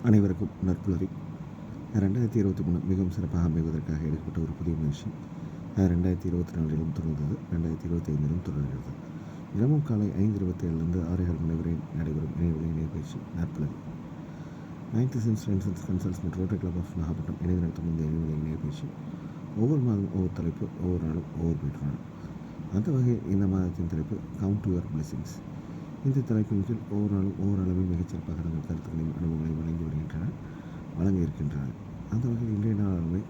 அனைவருக்கும் நற்புலரி. 2023 மிகவும் சிறப்பாக அமைவதற்காக எடுக்கப்பட்ட ஒரு புதிய முயற்சி 2024 தொடர்ந்தது, 2025 தொடர்கிறது. தினமும் காலை 5:27 6:30 மணி வரை நடைபெறும் இணைய பயிற்சி நற்புலரி. 9th சென்ஸ் கன்சல்ட்ஸ் மற்றும் ரோட்டரி கிளப் ஆஃப் நாகப்பட்டினம் இணைந்து நடத்தும் இந்த இணைய பயிற்சி ஒவ்வொரு மாதம் ஒவ்வொரு தலைப்பு, ஒவ்வொரு நாளும் ஒவ்வொரு பெற்றாலும். அந்த வகையில் இந்த மாதத்தின் தலைப்பு கவுண்ட் யுவர் பிளெஸிங்ஸ். இந்த தலைப்பின் கீழ் ஒவ்வொரு நாளும் ஒவ்வொரு அளவில் மிகச்சிறப்பாக தங்கள் கருத்துக்களையும் அனுபவங்களையும் வழங்க இருக்கின்றன. அந்த வகையில் இன்றைய நாளுமே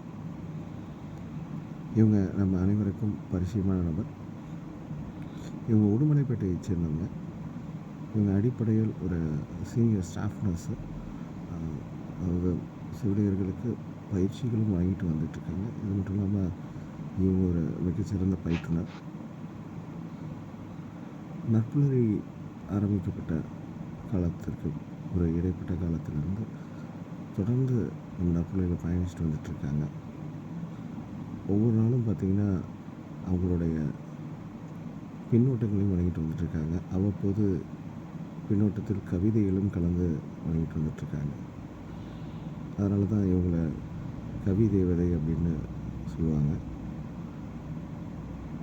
இவங்க நம்ம அனைவருக்கும் பரிச்சயமான நபர். இவங்க உடுமலைப்பேட்டையைச் சேர்ந்தவங்க. இவங்க அடிப்படையில் ஒரு சீனியர் ஸ்டாஃப் நர்ஸு. அவங்க செவிலியர்களுக்கு பயிற்சிகளும் வாங்கிட்டு வந்துட்டுருக்காங்க. இது மட்டும் இல்லாமல் இவங்க ஒரு மிகச்சிறந்த பயிற்றுனர். நற்புலரி ஆரம்பிக்கப்பட்ட காலத்திற்கு ஒரு இடைப்பட்ட காலத்திலிருந்து தொடர்ந்து நம்ம நற்புலரியில் பயணிச்சுட்டு வந்துட்டுருக்காங்க. ஒவ்வொரு நாளும் பார்த்திங்கன்னா அவங்களுடைய பின்னோட்டங்களையும் வழங்கிட்டு வந்துட்டுருக்காங்க. அவ்வப்போது பின்னோட்டத்தில் கவிதைகளும் கலந்து வழங்கிட்டு வந்துட்டுருக்காங்க. அதனால தான் இவங்கள கவி தேவதை அப்படின்னு சொல்லுவாங்க.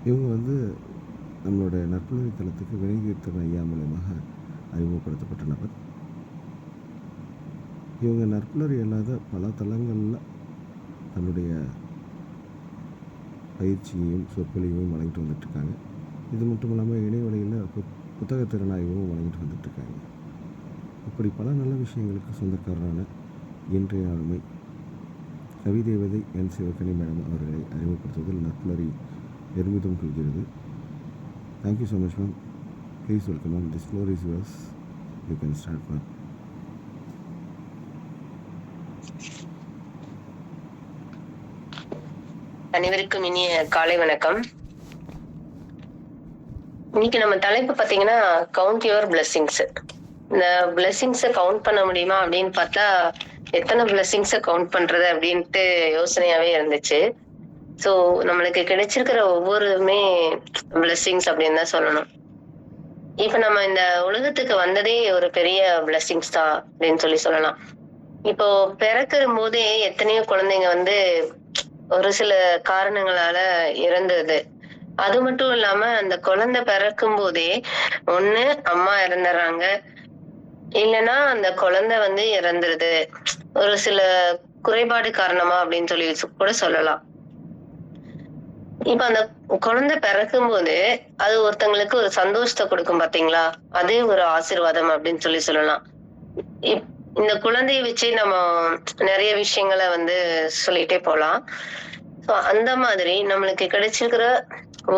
இவங்க நம்மளோட நற்புலரி தளத்துக்கு வினைகீர்த்தன் ஐயா மூலமாக அறிமுகப்படுத்தப்பட்ட நபர். இவங்க நற்புலரி அல்லாத பல தளங்களில் தன்னுடைய பயிற்சியையும் சொற்பொழிவையும் வழங்கிட்டு வந்துட்டுருக்காங்க. இது மட்டும் இல்லாமல் இணையவழியில் புத்தக திறனாய்வும் வழங்கிட்டு வந்துட்டுருக்காங்க. இப்படி பல நல்ல விஷயங்களுக்கு சொந்தக்காரரான இன்றைய நாளுமே கவிதேவதை என் சிவகனி மேடம் அவர்களை அறிமுகப்படுத்துவதில் நற்புலரி பெருமிதம் கொள்கிறது. Thank you so much, ma'am. Please welcome, ma'am. This floor is yours. You can start, ma'am. அனைவருக்கும் இனிய காலை வணக்கம். இன்னைக்கு நம்ம தலைப்பு பாத்தீங்கன்னா கவுண்ட் யுவர் பிளெஸிங்ஸ். இந்த பிளெஸிங்ஸை கவுண்ட் பண்ண முடியுமா அப்படின்னு பார்த்தா எத்தனை பிளெஸிங்ஸை கவுண்ட் பண்றது அப்படின்ட்டு யோசனையாவே இருந்துச்சு. ஸோ நம்மளுக்கு கிடைச்சிருக்கிற ஒவ்வொருமே பிளெஸிங்ஸ் அப்படின்னு தான் சொல்லணும். இப்ப நம்ம இந்த உலகத்துக்கு வந்ததே ஒரு பெரிய பிளெஸிங்ஸ் தான் அப்படின்னு சொல்லலாம். இப்போ பிறக்கிற போதே எத்தனையோ குழந்தைங்க ஒரு சில காரணங்களால இறந்துருது. அது மட்டும் இல்லாம அந்த குழந்தை பிறக்கும் போதே ஒண்ணு அம்மா இறந்துடுறாங்க, இல்லைன்னா அந்த குழந்தை இறந்துருது ஒரு சில குறைபாடு காரணமா அப்படின்னு கூட சொல்லலாம். இப்ப அந்த குழந்தை பிறக்கும் போது அது ஒருத்தங்களுக்கு ஒரு சந்தோஷத்தை கொடுக்கும் பாத்தீங்களா, அது ஒரு ஆசீர்வாதம் அப்படின்னு சொல்லலாம். இந்த குழந்தைய வச்சு நம்ம நிறைய விஷயங்களை சொல்லிட்டே போலாம். அந்த மாதிரி நம்மளுக்கு கிடைச்சிருக்கிற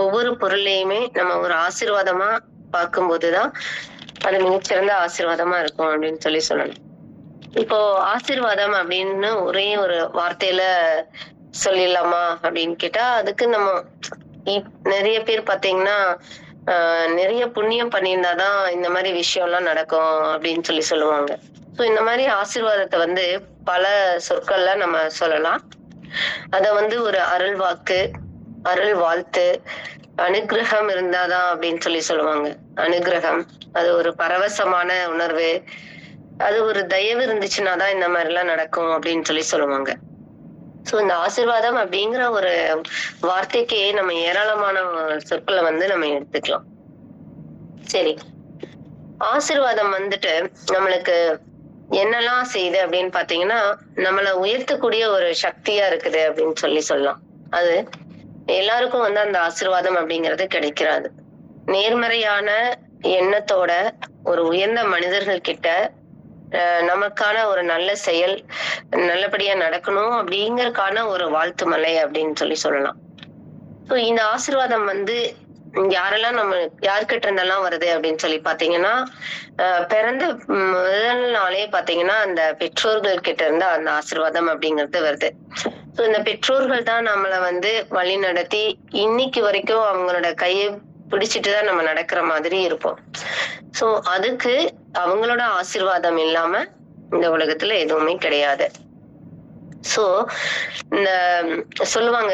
ஒவ்வொரு பொருளையுமே நம்ம ஒரு ஆசீர்வாதமா பார்க்கும்போதுதான் அது மிகச்சிறந்த ஆசீர்வாதமா இருக்கும் அப்படின்னு சொல்லலாம். இப்போ ஆசீர்வாதம் அப்படின்னு ஒரே ஒரு வார்த்தையில சொல்லிடலாமா அப்படின்னு கேட்டா, அதுக்கு நம்ம நிறைய பேர் பாத்தீங்கன்னா நிறைய புண்ணியம் பண்ணியிருந்தாதான் இந்த மாதிரி விஷயம் எல்லாம் நடக்கும் அப்படின்னு சொல்லுவாங்க. ஸோ இந்த மாதிரி ஆசீர்வாதத்தை பல சொற்கள்ல நம்ம சொல்லலாம். அத ஒரு அருள் வாக்கு, அருள் வாழ்த்து, அனுகிரகம் இருந்தாதான் அப்படின்னு சொல்லுவாங்க. அனுகிரகம் அது ஒரு பரவசமான உணர்வு, அது ஒரு தயவு இருந்துச்சுன்னாதான் இந்த மாதிரி எல்லாம் நடக்கும் அப்படின்னு சொல்லுவாங்க. சோ இந்த ஆசீர்வாதம் அப்படிங்கிற ஒரு வார்த்தைக்கே நம்ம ஏராளமான சொற்களை நம்ம எடுத்துக்கலாம். சரி, ஆசீர்வாதம் நம்மளுக்கு என்னெல்லாம் செய்யுது அப்படின்னு பாத்தீங்கன்னா, நம்மளை உயர்த்தக்கூடிய ஒரு சக்தியா இருக்குது அப்படின்னு சொல்லலாம். அது எல்லாருக்கும் அந்த ஆசீர்வாதம் அப்படிங்கிறது கிடைக்கிறாது. நேர்மறையான எண்ணத்தோட ஒரு உயர்ந்த மனிதர்கள் கிட்ட நமக்கான ஒரு நல்ல செயல் நல்லபடியா நடக்கணும் அப்படிங்கறதுக்கான ஒரு வாழ்த்து மலை அப்படின்னு சொல்லலாம். ஸோ இந்த ஆசீர்வாதம் யாரெல்லாம் நம்ம யார்கிட்ட இருந்தெல்லாம் வருது அப்படின்னு பாத்தீங்கன்னா, பிறந்த முதல் நாளே பாத்தீங்கன்னா அந்த பெற்றோர்கள் கிட்ட இருந்து அந்த ஆசீர்வாதம் அப்படிங்கிறது வருது. ஸோ இந்த பெற்றோர்கள் தான் நம்மளை வழி நடத்தி இன்னைக்கு வரைக்கும் அவங்களோட கையை பிடிச்சிட்டுதான் நம்ம நடக்கிற மாதிரி இருப்போம். சோ அதுக்கு அவங்களோட ஆசீர்வாதம் இல்லாம இந்த உலகத்துல எதுவுமே கிடையாது. சோ இந்த சொல்லுவாங்க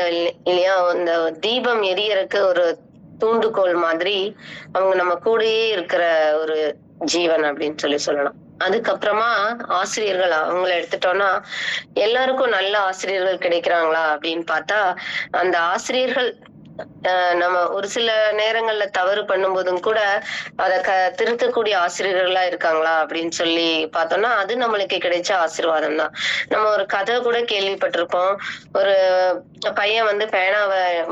இல்லையா, இந்த தீபம் எரியறதுக்கு ஒரு தூண்டுகோல் மாதிரி அவங்க நம்ம கூடயே இருக்கிற ஒரு ஜீவன் அப்படின்னு சொல்லலாம். அதுக்கப்புறமா ஆசிரியர்கள் அவங்கள எடுத்துட்டோம்னா, எல்லாருக்கும் நல்ல ஆசிரியர்கள் கிடைக்கிறாங்களா அப்படின்னு பார்த்தா, அந்த ஆசிரியர்கள் நம்ம ஒரு சில நேரங்கள்ல தவறு பண்ணும்போதும் கூட, அத திருத்தக்கூடிய ஆசிரியர்களா இருக்காங்களா அப்படின்னு சொல்லி பார்த்தோம்னா, அது நம்மளுக்கு கிடைச்ச ஆசீர்வாதம் தான். நம்ம ஒரு கதை கூட கேள்விப்பட்டிருப்போம். ஒரு பையன் வந்து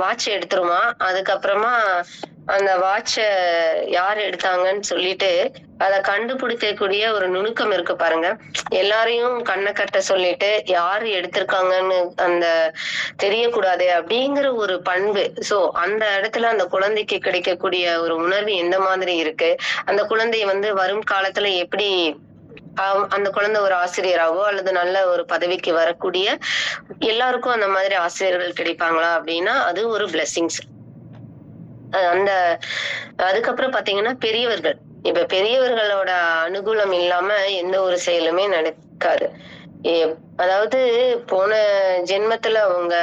வாட்ச் எடுத்துருவான். அதுக்கப்புறமா அந்த வாட்ச யார் எடுத்தாங்கன்னு சொல்லிட்டு, அத கண்டுபிடிக்கக்கூடிய ஒரு நுணுக்கம் இருக்கு பாருங்க. எல்லாரையும் கண்ண கட்ட சொல்லிட்டு, யாரு எடுத்திருக்காங்கன்னு அந்த தெரியக்கூடாது அப்படிங்கிற ஒரு பண்பு. சோ அந்த இடத்துல அந்த குழந்தைக்கு கிடைக்கக்கூடிய ஒரு உணர்வு எந்த மாதிரி இருக்கு? அந்த குழந்தை வந்து வரும் காலத்துல எப்படி அந்த குழந்தை ஒரு ஆசிரியராவோ அல்லது நல்ல ஒரு பதவிக்கு வரக்கூடிய எல்லாருக்கும் அந்த மாதிரி ஆசிரியர்கள் கிடைப்பாங்களா? அப்படின்னா, அது ஒரு பிளெஸ்ஸிங்ஸ். அந்த அதுக்கப்புறம் பாத்தீங்கன்னா பெரியவர்கள். இப்ப பெரியவர்களோட அனுகூலம் இல்லாம எந்த ஒரு செயலுமே நடக்காது. எ அதாவது போன ஜென்மத்துல அவங்க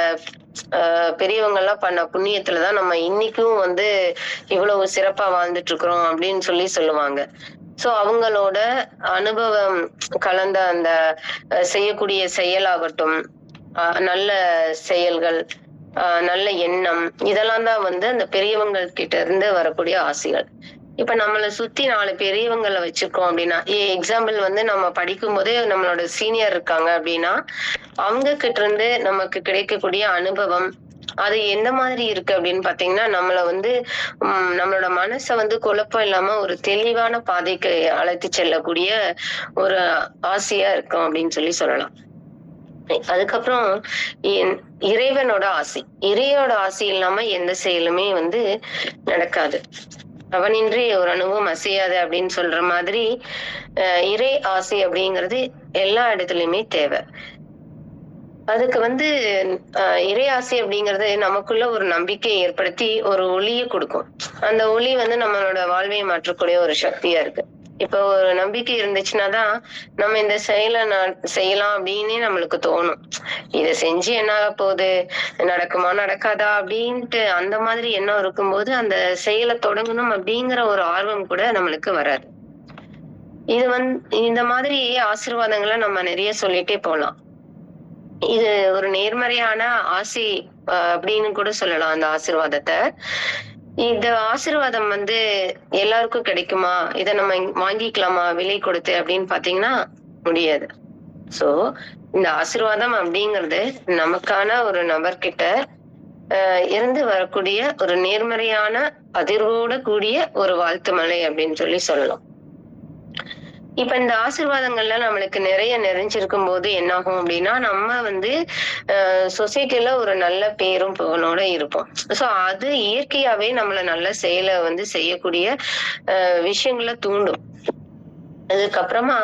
பெரியவங்கலாம் பண்ண புண்ணியத்துல தான் நம்ம இன்னைக்கும் வந்து இவ்வளவு சிறப்பா வாழ்ந்துட்டு இருக்கிறோம் அப்படின்னு சொல்லுவாங்க. சோ அவங்களோட அனுபவம் கலந்த அந்த செய்யக்கூடிய செயலாகட்டும், நல்ல செயல்கள், நல்ல எண்ணம் இதெல்லாம் தான் வந்து அந்த பெரியவங்க கிட்ட இருந்து வரக்கூடிய ஆசைகள். இப்ப நம்மள சுத்தி 4 பெரியவங்கள வச்சிருக்கோம் அப்படின்னா, எக்ஸாம்பிள் வந்து நம்ம படிக்கும்போதே நம்மளோட சீனியர் இருக்காங்க அப்படின்னா, அவங்க கிட்ட இருந்து நமக்கு கிடைக்கக்கூடிய அனுபவம், அது எந்த மாதிரி இருக்கு அப்படின்னு பார்த்தீங்கன்னா, நம்மள வந்து நம்மளோட மனச வந்து குழப்பம் இல்லாம ஒரு தெளிவான பாதைக்கு அழைத்துச் செல்லக்கூடிய ஒரு ஆசையா இருக்கும் அப்படின்னு சொல்லலாம். அதுக்கப்புறம் என் இறைவனோட ஆசை. இறையோட ஆசை இல்லாம எந்த செயலுமே வந்து நடக்காது. அவனின்றி ஒரு அணுவும் அசையாது அப்படின்னு சொல்ற மாதிரி, இறை ஆசை அப்படிங்கிறது எல்லா இடத்துலயுமே தேவை. அதுக்கு வந்து இறை ஆசை அப்படிங்கிறது நமக்குள்ள ஒரு நம்பிக்கையை ஏற்படுத்தி ஒரு ஒளிய குடுக்கும். அந்த ஒளி வந்து நம்மளோட வாழ்வை மாற்றக்கூடிய ஒரு சக்தியா இருக்கு. இப்ப ஒரு நம்பிக்கை இருந்துச்சுன்னா தான், நம்ம இந்த செயல செய்யலாம் அப்டின்னே நம்மளுக்கு தோணும். இத செஞ்சு என்ன ஆகப் போகுது? நடக்குமா? நடக்காதா? அப்டின்ட்டு அந்த மாதிரி எண்ணம் இருக்கும்போது, அந்த செயல தொடங்கணும் அப்டிங்கிற ஒரு ஆர்வம் கூட நம்மளுக்கு வராது. இது இந்த மாதிரி ஆசீர்வாதங்கள நம்ம நெறைய சொல்லிட்டே போலாம். இது ஒரு நேர்மறையான ஆசை அப்படின்னு கூட சொல்லலாம் அந்த ஆசீர்வாதத்த. இந்த ஆசீர்வாதம் வந்து எல்லாருக்கும் கிடைக்குமா? இத நம்ம வாங்கிக்கலாமா விலை கொடுத்து அப்படின்னு பார்த்தீங்கன்னா, முடியாது. சோ, இந்த ஆசீர்வாதம் அப்படிங்கிறது நமக்கான ஒரு நபர்கிட்ட இருந்து வரக்கூடிய ஒரு நேர்மறையான அதிர்வோட கூடிய ஒரு வாழ்த்து மழை அப்படின்னு சொல்லலாம். இப்ப இந்த ஆசீர்வாதங்கள்லாம் நம்மளுக்கு நிறைய நிறைஞ்சிருக்கும் போது என்னாகும் அப்படின்னா, நம்ம வந்து சொசைட்டில ஒரு நல்ல பேரும் புகழோட இருப்போம். சோ அது இயற்கையாவே நம்மள நல்ல செயல வந்து செய்யக்கூடிய விஷயங்கள தூண்டும். அதுக்கப்புறமா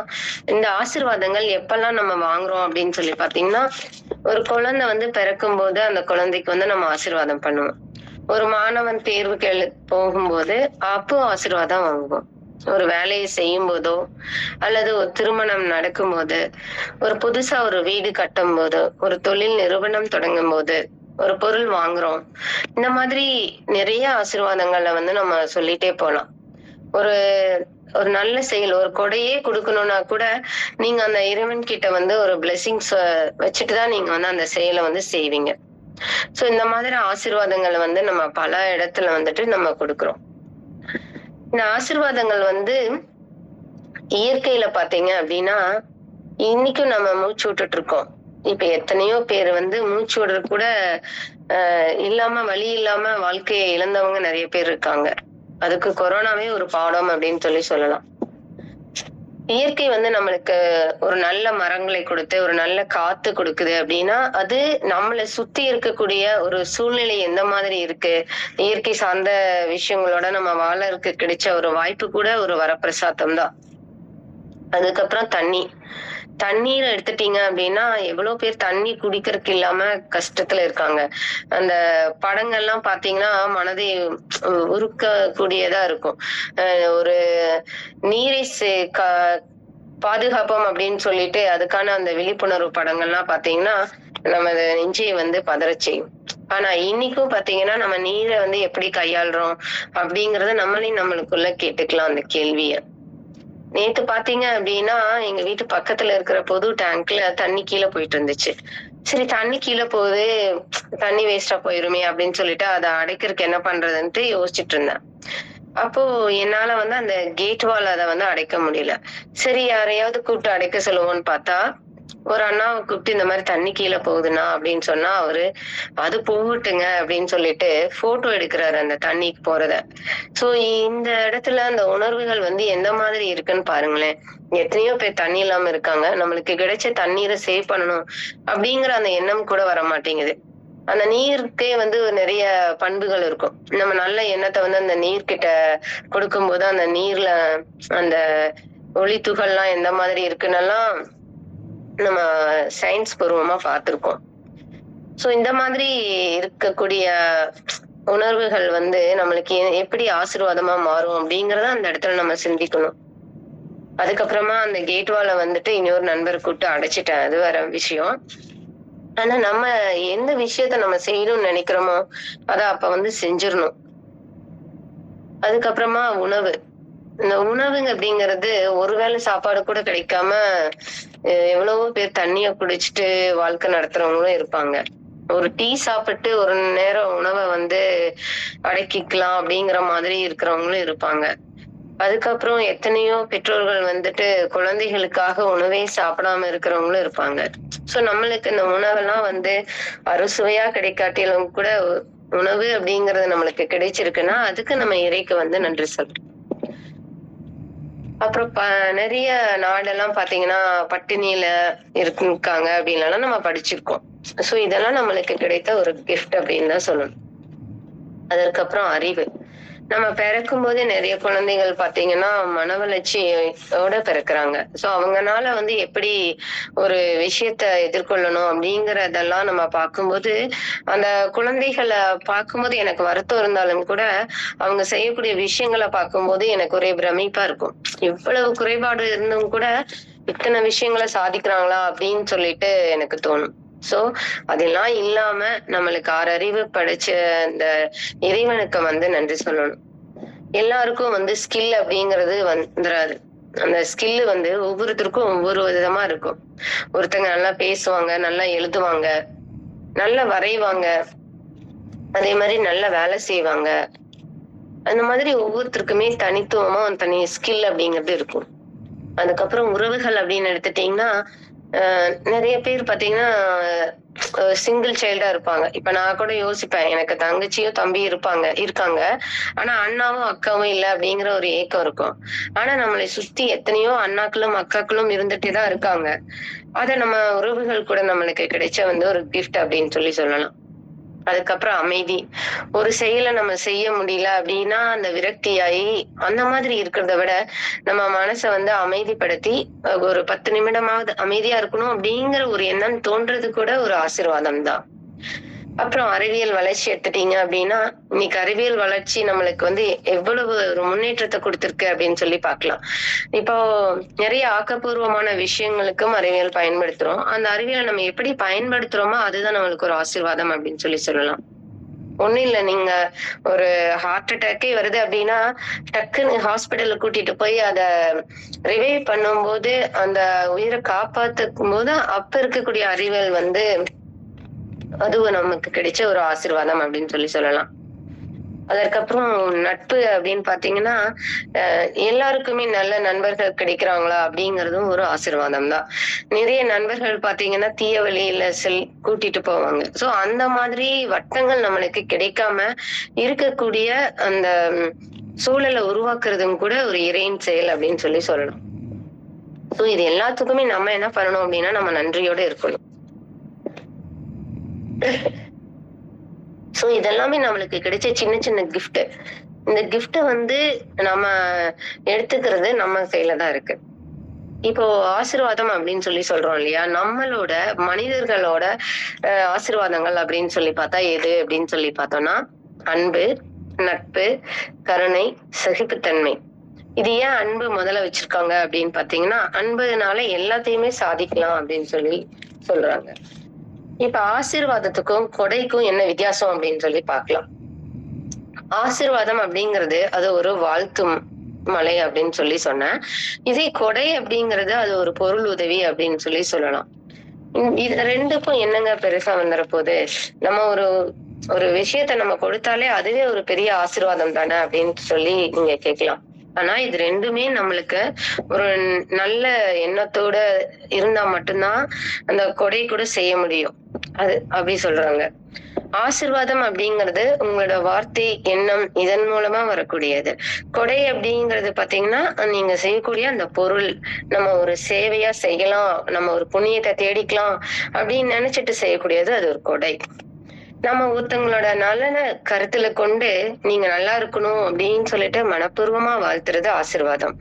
இந்த ஆசீர்வாதங்கள் எப்பல்லாம் நம்ம வாங்குறோம் அப்படின்னு சொல்லி பார்த்தீங்கன்னா, ஒரு குழந்தை வந்து பிறக்கும்போது அந்த குழந்தைக்கு வந்து நம்ம ஆசீர்வாதம் பண்ணுவோம். ஒரு மாணவன் தேர்வுக்கு போகும்போது அப்போ ஆசீர்வாதம் வாங்குவோம். ஒரு வேலையை செய்யும் போதோ, அல்லது ஒரு திருமணம் நடக்கும்போது, ஒரு புதுசா ஒரு வீடு கட்டும்போது, ஒரு தொழில் நிறுவனம் தொடங்கும்போது, ஒரு பொருள் வாங்குறோம். இந்த மாதிரி நிறைய ஆசீர்வாதங்கள வந்து நம்ம சொல்லிட்டே போலாம். ஒரு ஒரு நல்ல செயல், ஒரு கொடையே குடுக்கணும்னா கூட, நீங்க அந்த இறைவன் கிட்ட வந்து ஒரு பிளெஸிங்ஸ் வச்சுட்டு தான் நீங்க வந்து அந்த செயல வந்து செய்வீங்க. சோ இந்த மாதிரி ஆசீர்வாதங்கள வந்து நம்ம பல இடத்துல வந்துட்டு நம்ம குடுக்குறோம். இந்த ஆசீர்வாதங்கள் வந்து இயற்கையில பார்த்தீங்க அப்படின்னா, இன்னைக்கும் நம்ம மூச்சு விட்டுட்டு இருக்கோம். இப்ப எத்தனையோ பேர் வந்து மூச்சு விடுறது கூட இல்லாம வழி இல்லாம வாழ்க்கையை இழந்தவங்க நிறைய பேர் இருக்காங்க. அதுக்கு கொரோனாவே ஒரு பாடம் அப்படின்னு சொல்லலாம். இயற்கை வந்து நம்மளுக்கு ஒரு நல்ல மரங்களை கொடுத்து, ஒரு நல்ல காத்து குடுக்குது அப்படின்னா, அது நம்மள சுத்தி இருக்கக்கூடிய ஒரு சூழ்நிலை எந்த மாதிரி இருக்கு? இயற்கை சார்ந்த விஷயங்களோட நம்ம வாழறதுக்கு கிடைச்ச ஒரு வாய்ப்பு கூட ஒரு வரப்பிரசாதம் தான். அதுக்கப்புறம் தண்ணி. தண்ணீர எடுத்துட்டீங்க அப்படின்னா, எவ்வளவு பேர் தண்ணி குடிக்கிறதுக்கு இல்லாம கஷ்டத்துல இருக்காங்க. அந்த படங்கள்லாம் பார்த்தீங்கன்னா, மனதை உருக்கக்கூடியதா இருக்கும். ஒரு நீரை பாதுகாப்போம் அப்படின்னு சொல்லிட்டு அதுக்கான அந்த விழிப்புணர்வு படங்கள்லாம் பார்த்தீங்கன்னா, நம்ம நெஞ்சை வந்து பதறச் செய்யும். ஆனா இன்னைக்கும் பார்த்தீங்கன்னா, நம்ம நீரை வந்து எப்படி கையாளுறோம் அப்படிங்கறத நம்மளுக்குள்ள கேட்டுக்கலாம் அந்த கேள்விய. நேத்து பாத்தீங்க அப்படின்னா, எங்க வீட்டு பக்கத்துல இருக்கிற பொது டேங்க்ல தண்ணி கீழ போயிட்டு இருந்துச்சு. சரி தண்ணி கீழ போகுது, தண்ணி வேஸ்ட்டா போயிருமே அப்படின்னு சொல்லிட்டு அத அடைக்கிறதுக்கு என்ன பண்றதுன்ட்டு யோசிச்சுட்டு இருந்தேன். அப்போ என்னால வந்து அந்த கேட் வால் அத வந்து அடைக்க முடியல. சரி யாரையாவது கூப்பிட்டு அடைக்க சொல்லுவோம்ன்னு பார்த்தா, ஒரு அண்ணாவ கூப்பிட்டு இந்த மாரி தண்ணி கீழ போகுதுண்ணா அப்படின்னு சொன்னா அவரு, "அது போகட்டுங்க" அப்படின்னு சொல்லிட்டு ஃபோட்டோ எடுக்குறாரு அந்த தண்ணிக்கு போறத. சோ இந்த இடத்துல அந்த உணர்வுகள் வந்து எந்த மாதிரி இருக்குன்னு பாருங்களேன். எத்தனையோ பேர் தண்ணி இல்லாம இருக்காங்க. நம்மளுக்கு கிடைச்ச தண்ணீர சேவ் பண்ணணும் அப்படிங்கிற அந்த எண்ணம் கூட வரமாட்டேங்குது. அந்த நீருக்கே வந்து நிறைய பண்புகள் இருக்கும். நம்ம நல்ல எண்ணத்த வந்து அந்த நீர்கிட்ட கொடுக்கும்போது, அந்த நீர்ல அந்த ஒளி துகள்லாம் எந்த மாதிரி இருக்குன்னெல்லாம் நம்ம சயின்ஸ் பூர்வமா பார்த்திருக்கோம். சோ இந்த மாதிரி இருக்கக்கூடிய உணர்வுகள் வந்து நம்மளுக்கு எப்படி ஆசீர்வாதமா மாறும் அப்படிங்கிறத அந்த இடத்துல நம்ம சிந்திக்கணும். அதுக்கப்புறமா அந்த கேட் வால வந்துட்டு இன்னொரு நண்பர கூப்பிட்டு அடைச்சுட்டேன். அது வேற விஷயம். ஆனா நம்ம எந்த விஷயத்த நம்ம செய்யணும்னு நினைக்கிறோமோ, அத அப்ப வந்து செஞ்சிரணும். அதுக்கப்புறமா உணவு. இந்த உணவுங்க அப்படிங்கிறது ஒரு வேளை சாப்பாடு கூட கிடைக்காம, எவ்வளவோ பேர் தண்ணிய குடிச்சிட்டு வாழ்க்கை நடத்துறவங்களும் இருப்பாங்க. ஒரு டீ சாப்பிட்டு ஒரு நேரம் உணவ வந்து அடக்கிக்கலாம் அப்படிங்கிற மாதிரி இருக்கிறவங்களும் இருப்பாங்க. அதுக்கப்புறம் எத்தனையோ பெற்றோர்கள் வந்துட்டு குழந்தைகளுக்காக உணவே சாப்பிடாம இருக்கிறவங்களும் இருப்பாங்க. சோ நம்மளுக்கு இந்த உணவெல்லாம் வந்து அறுசுவையா கிடைக்காட்டிலும் கூட உணவு அப்படிங்கிறது நம்மளுக்கு கிடைச்சிருக்குன்னா, அதுக்கு நம்ம இறைக்கு வந்து நன்றி சொல்லணும். அப்புறம் நெறைய நாடெல்லாம் பாத்தீங்கன்னா, பட்டினியில இருக்காங்க அப்படின்லாம் நம்ம படிச்சிருக்கோம். சோ இதெல்லாம் நம்மளுக்கு கிடைத்த ஒரு கிஃப்ட் அப்படின்னு தான் சொல்லணும். அதற்கப்புறம் அறிவு. நம்ம பிறக்கும்போதே நெறைய குழந்தைகள் பாத்தீங்கன்னா, மன வளர்ச்சியோட பிறக்குறாங்க. சோ அவங்கனால வந்து எப்படி ஒரு விஷயத்த எதிர்கொள்ளணும் அப்படிங்கிறதெல்லாம் நம்ம பார்க்கும்போது, அந்த குழந்தைகள பார்க்கும்போது எனக்கு வருத்தம் இருந்தாலும் கூட, அவங்க செய்யக்கூடிய விஷயங்கள பார்க்கும்போது எனக்கு ஒரே பிரமிப்பா இருக்கும். இவ்வளவு குறைபாடு இருந்தும் கூட, இத்தன விஷயங்கள சாதிக்கிறாங்களா அப்படின்னு சொல்லிட்டு எனக்கு தோணும். சோ அதெல்லாம் இல்லாம நம்மளுக்கு 6 அறிவு படைச்ச அந்த இறைவனுக்கு வந்து நன்றி சொல்லணும். எல்லாருக்கும் வந்து ஸ்கில் அப்படிங்கிறது வந்துராது. அந்த ஸ்கில் வந்து ஒவ்வொருத்தருக்கும் ஒவ்வொரு விதமா இருக்கும். ஒருத்தங்க நல்லா பேசுவாங்க, நல்லா எழுதுவாங்க, நல்லா வரைவாங்க, அதே மாரி நல்லா வேலை செய்வாங்க. அந்த மாதிரி ஒவ்வொருத்தருக்குமே தனித்துவமா தனி ஸ்கில் அப்படிங்கிறது இருக்கும். அதுக்கப்புறம் உறவுகள் அப்படின்னு எடுத்துட்டீங்கன்னா, நெறைய பேர் பார்த்தீங்கன்னா, சிங்கிள் சைல்டா இருப்பாங்க. இப்ப நான் கூட யோசிப்பேன். எனக்கு தங்கச்சியும், தம்பியும் இருக்காங்க. ஆனா அண்ணாவும், அக்காவும் இல்ல அப்படிங்கிற ஒரு ஏக்கம் இருக்கும். ஆனா நம்மளை சுத்தி எத்தனையோ அண்ணாக்களும், அக்காக்களும் இருந்துட்டே தான் இருக்காங்க. அத நம்ம உறவுகள் கூட நம்மளுக்கு கிடைச்ச வந்து ஒரு கிஃப்ட் அப்படின்னு சொல்லலாம். அதுக்கப்புறம் அமைதி. ஒரு செயல நம்ம செய்ய முடியல அப்படின்னா, அந்த விரக்தியாயி, அந்த மாதிரி இருக்கிறத விட, நம்ம மனச வந்து அமைதிப்படுத்தி, ஒரு 10 நிமிடமாவது அமைதியா இருக்கணும் அப்படிங்கிற ஒரு எண்ணம் தோன்றது கூட ஒரு ஆசீர்வாதம் தான். அப்புறம் அறிவியல் வளர்ச்சி எடுத்துட்டீங்க அப்படின்னா, இன்னைக்கு அறிவியல் வளர்ச்சி நம்மளுக்கு வந்து எவ்வளவு ஒரு முன்னேற்றத்த குடுத்திருக்கு அப்படின்னு சொல்லி பார்க்கலாம். இப்போ நெறைய ஆக்கப்பூர்வமான விஷயங்களுக்கும் அறிவியல் பயன்படுத்துறோம். அந்த அறிவியல நம்ம எப்படி பயன்படுத்துறோமோ, அதுதான் நம்மளுக்கு ஒரு ஆசீர்வாதம் அப்படின்னு சொல்லலாம். ஒண்ணும் இல்ல. நீங்க ஒரு ஹார்ட் அட்டாக்கே வருது அப்படின்னா, டக்குன்னு ஹாஸ்பிடல்ல கூட்டிட்டு போய் அத ரிவைவ் பண்ணும்போது, அந்த உயிர காப்பாத்துக்கும்போது, அப்ப இருக்கக்கூடிய அறிவியல் வந்து அதுவும் நமக்கு கிடைச்ச ஒரு ஆசீர்வாதம் அப்படின்னு சொல்லலாம். அதற்கப்புறம் நட்பு அப்படின்னு பார்த்தீங்கன்னா, எல்லாருக்குமே நல்ல நண்பர்கள் கிடைக்கிறாங்களா அப்படிங்கிறதும் ஒரு ஆசீர்வாதம் தான். நிறைய நண்பர்கள் பார்த்தீங்கன்னா, தீய வழியில கூட்டிட்டு போவாங்க. சோ அந்த மாதிரி வட்டங்கள் நம்மளுக்கு கிடைக்காம இருக்கக்கூடிய அந்த சூழல உருவாக்குறதும் கூட ஒரு இறையின் செயல் அப்படின்னு சொல்லலாம். சோ இது எல்லாத்துக்குமே நம்ம என்ன பண்ணணும் அப்படின்னா, நம்ம நன்றியோட இருக்கணும். சோ இதெல்லாமே நம்மளுக்கு கிடைச்ச சின்ன சின்ன கிஃப்ட். இந்த கிஃப்ட்ட வந்து நம்ம எடுத்துக்கிறது நம்ம கையில தான் இருக்கு. இப்போ ஆசீர்வாதம் அப்படின்னு சொல்றோம் இல்லையா? நம்மளோட மனிதர்களோட ஆசீர்வாதங்கள் அப்படின்னு சொல்லி பார்த்தா எது அப்படின்னு சொல்லி பார்த்தோம்னா, அன்பு, நட்பு, கருணை, சகிப்புத்தன்மை. இது ஏன் அன்பு முதல்ல வச்சிருக்காங்க அப்படின்னு பார்த்தீங்கன்னா, அன்புனால எல்லாத்தையுமே சாதிக்கலாம் அப்படின்னு சொல்றாங்க. இப்ப ஆசீர்வாதத்துக்கும் கொடைக்கும் என்ன வித்தியாசம் அப்படின்னு சொல்லி பார்க்கலாம். ஆசீர்வாதம் அப்படிங்கிறது அது ஒரு வாழ்த்தும் மலை அப்படின்னு சொன்னேன். இதே கொடை அப்படிங்கிறது அது ஒரு பொருள் உதவி அப்படின்னு சொல்லலாம். இது 2க்கும் என்னங்க பெருசா வந்துற போது? நம்ம ஒரு ஒரு விஷயத்த நம்ம கொடுத்தாலே அதுவே ஒரு பெரிய ஆசீர்வாதம் தானே அப்படின்னு நீங்க கேட்கலாம். ஆனா இது 2மே நம்மளுக்கு ஒரு நல்ல எண்ணத்தோட இருந்தா மட்டும்தான் அந்த கொடை கூட செய்ய முடியும். அது அப்படி சொல்றாங்க. ஆசீர்வாதம் அப்படிங்கிறது உங்களோட வார்த்தை, எண்ணம் இதன் மூலமா வரக்கூடியது. கொடை அப்படிங்கிறது பாத்தீங்கன்னா, நீங்க செய்யக்கூடிய அந்த பொருள், நம்ம ஒரு சேவையா செய்யலாம், நம்ம ஒரு புண்ணியத்தை தேடிக்கலாம் அப்படின்னு நினைச்சிட்டு செய்யக்கூடியது அது ஒரு கொடை. நம்ம ஒருத்தவங்களோட நலனை கருத்துல கொண்டு நீங்க நல்லா இருக்கணும் அப்படின்னு சொல்லிட்டு மனப்பூர்வமா வாழ்த்துறது ஆசீர்வாதம்.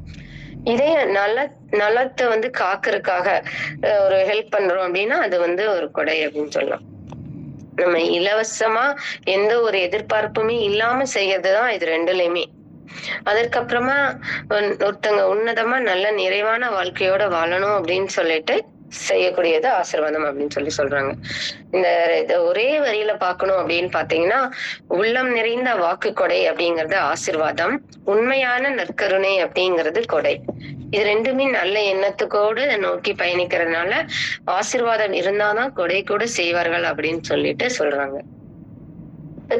இதே நலத்தை காக்குறதுக்காக ஒரு ஹெல்ப் பண்றோம் அப்படின்னா அது ஒரு கொடை அப்படின்னு சொல்லலாம். நம்ம இலவசமா எந்த ஒரு எதிர்பார்ப்புமே இல்லாம செய்யறதுதான் இது 2லயுமே. அதற்கப்புறமா ஒருத்தங்க உன்னதமா நல்ல நிறைவான வாழ்க்கையோட வாழணும் அப்படின்னு சொல்லிட்டு செய்யக்கூடியது ஆசீர்வாதம் அப்படின்னு சொல்றாங்க. இந்த ஒரே வரியில பாக்கணும் அப்படின்னு பாத்தீங்கன்னா, உள்ளம் நிறைந்த வாக்கு கொடை அப்படிங்கறது ஆசீர்வாதம், உண்மையான நற்கருணை அப்படிங்கிறது கொடை. இது 2மே நல்ல எண்ணத்துக்கோடு நோக்கி பயணிக்கிறதுனால ஆசீர்வாதம் இருந்தாதான் கொடை கூட செய்வார்கள் அப்படின்னு சொல்றாங்க.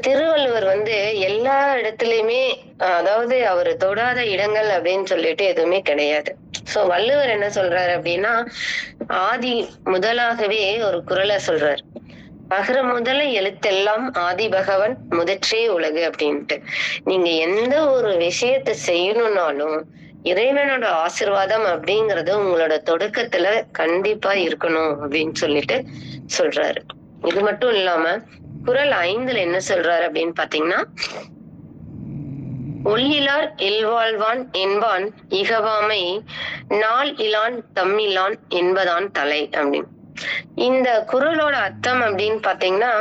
திருவள்ளுவர் எல்லா இடத்துலயுமே அதாவது அவரு தொடாத இடங்கள் அப்படின்னு சொல்லிட்டு எதுவுமே கிடையாது. சோ வள்ளுவர் என்ன சொல்றாரு அப்படின்னா, ஆதி முதலாகவே ஒரு குறளை சொல்றாரு. அகர முதல எழுத்தெல்லாம் ஆதி பகவன் முதற்றே உலகு அப்படின்ட்டு. நீங்க எந்த ஒரு விஷயத்த செய்யணும்னாலும் இறைவனோட ஆசீர்வாதம் அப்படிங்கறது உங்களோட தொடக்கத்துல கண்டிப்பா இருக்கணும் அப்படின்னு சொல்றாரு. இது மட்டும் இல்லாம குறள் 5ல என்ன சொல்றாரு அப்படின்னு பாத்தீங்கன்னா, ஒள்ளிலார் இல்வாழ்வான் என்பான் இகவாமை நாள் இலான் தம்மிலான் என்பதான் தலை அப்படின்னு. இந்த குறளோட அர்த்தம் அப்படின்னு பாத்தீங்கன்னா,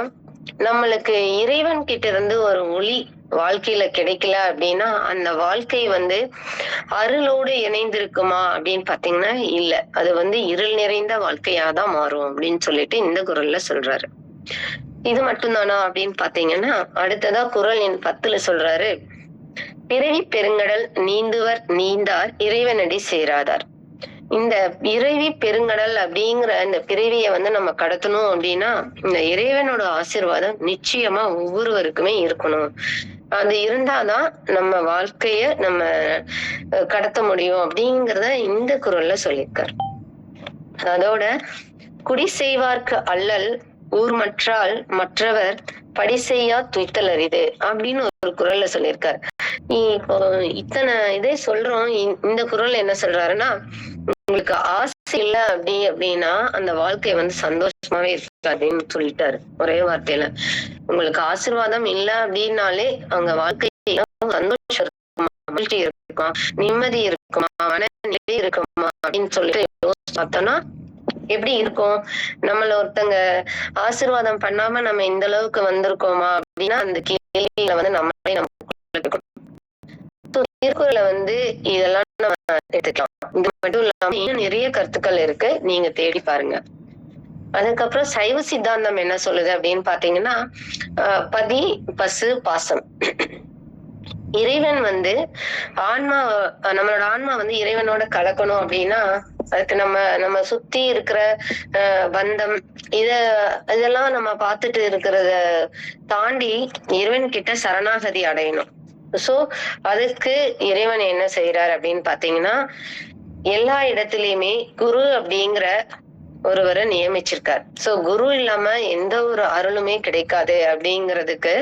நம்மளுக்கு இறைவன் கிட்ட இருந்து ஒரு ஒளி வாழ்க்கையில கிடைக்கல அப்படின்னா அந்த வாழ்க்கை அருளோடு இணைந்திருக்குமா அப்படின்னு பாத்தீங்கன்னா இல்ல. அது இருள் நிறைந்த வாழ்க்கையாதான் மாறும் அப்படின்னு சொல்லிட்டு இந்த குறள்ல சொல்றாரு. இது மட்டும்தானா அப்படின்னு பாத்தீங்கன்னா, அடுத்ததா குறள் எண் 10ல சொல்றாரு, பிறவி பெருங்கடல் நீந்துவர் நீந்தார் இறைவனடி சேராதார். இந்த பிறவி பெருங்கடல் அப்படிங்கிற இந்த பிறவியை நம்ம கடத்தணும் அப்படின்னா இந்த இறைவனோட ஆசீர்வாதம் நிச்சயமா ஒவ்வொருவருக்குமே இருக்கணும். அது இருந்தாதான் நம்ம வாழ்க்கைய நம்ம கடத்த முடியும் அப்படிங்கறத இந்த குறள்ல சொல்லியிருக்காரு. அதோட குடி செய்வார்க்கு அல்லல் ஊர் மற்றால் மற்றவர் படி செய்யா துய்த்தல் அரிது அப்படின்னு ஒரு குறள்ல சொல்லியிருக்காரு. இப்போ இத்தனை இதே சொல்றோம். இந்த குறள் என்ன சொல்றாருன்னா, உங்களுக்கு ஆசை இல்ல அப்படின்னா அந்த வாழ்க்கை சந்தோஷமாவே இருக்கு அப்படின்னு சொல்லிட்டாரு ஒரே வார்த்தையில. உங்களுக்கு ஆசீர்வாதம் இல்ல அப்படின்னாலே அவங்க வாழ்க்கையில சந்தோஷம் இருக்குமா, மகிழ்ச்சி இருக்குமா, நிம்மதி இருக்குமா, மனநிலை இருக்குமா அப்படின்னு சொல்லிட்டு யோசிச்சு பார்த்தோம்னா எப்படி இருக்கும்? நம்மள ஒருத்தங்க ஆசீர்வாதம் பண்ணாம நம்ம இந்த அளவுக்கு வந்திருக்கோமா அப்படின்னா அந்த கேள்வியில நம்மளே திருக்குறளை இதெல்லாம் நம்ம எடுத்துக்கலாம். இது மட்டும் இல்லாம இன்னும் நிறைய கருத்துக்கள் இருக்கு, நீங்க தேடி பாருங்க. அதுக்கப்புறம் சைவ சித்தாந்தம் என்ன சொல்லுது அப்படின்னு பாத்தீங்கன்னா, பதி பசு பாசம். இறைவன் ஆன்மா, நம்மளோட ஆன்மா இறைவனோட கலக்கணும் அப்படின்னா அதுக்கு நம்ம சுத்தி இருக்கிற பந்தம் இதெல்லாம் நம்ம பார்த்துட்டு இருக்கிறத தாண்டி இறைவன் கிட்ட சரணாகதி அடையணும். சோ அதுக்கு இறைவன் என்ன செய்யறாரு அப்படின்னு பாத்தீங்கன்னா, எல்லா இடத்துலயுமே குரு அப்படிங்கிற ஒருவரை நியமிச்சிருக்கார். சோ குரு இல்லாம எந்த ஒரு அருளுமே கிடைக்காது அப்படிங்கிறதுக்கு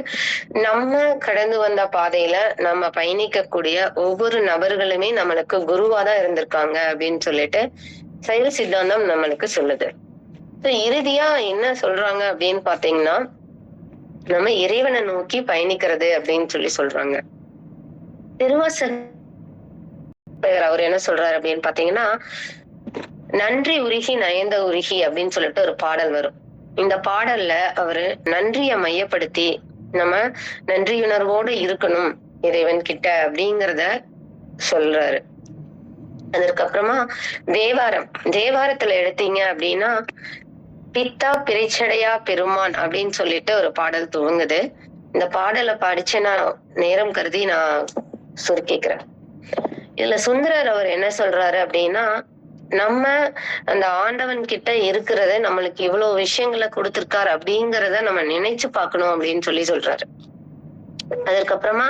நம்ம கடந்து வந்த பாதையில நம்ம பயணிக்கக்கூடிய ஒவ்வொரு நபர்களுமே நம்மளுக்கு குருவாதான் இருந்திருக்காங்க அப்படின்னு சொல்லிட்டு சைவ சித்தாந்தம் நம்மளுக்கு சொல்லுது. இறுதியா என்ன சொல்றாங்க அப்படின்னு பாத்தீங்கன்னா, நம்ம இறைவனை நோக்கி பயணிக்கிறது அப்படின்னு சொல்றாங்க. திருவாசகர் அவர் என்ன சொல்றாரு அப்படின்னு பாத்தீங்கன்னா, நன்றி உருகி நயந்த உருகி அப்படின்னு சொல்லிட்டு ஒரு பாடல் வரும். இந்த பாடல்ல அவரு நன்றிய மையப்படுத்தி நம்ம நன்றியுணர்வோடு இருக்கணும் இறைவன் கிட்ட அப்படிங்கிறத சொல்றாரு. அதற்கப்புறமா தேவாரத்துல எடுத்தீங்க அப்படின்னா, பித்தா பிறைச்சடையா பெருமான் அப்படின்னு சொல்லிட்டு ஒரு பாடல் துவங்குது. இந்த பாடலை படிச்சு நான் நேரம் கருதி நான் சுருக்கிக்கிறேன். இதுல சுந்தரர் அவர் என்ன சொல்றாரு அப்படின்னா, நம்ம அந்த ஆண்டவன் கிட்ட இருக்கிறத நம்மளுக்கு இவ்வளவு விஷயங்கள குடுத்திருக்காரு அப்படிங்கிறத நம்ம நினைச்சு பார்க்கணும் அப்படின்னு சொல்றாரு. அதற்கப்புறமா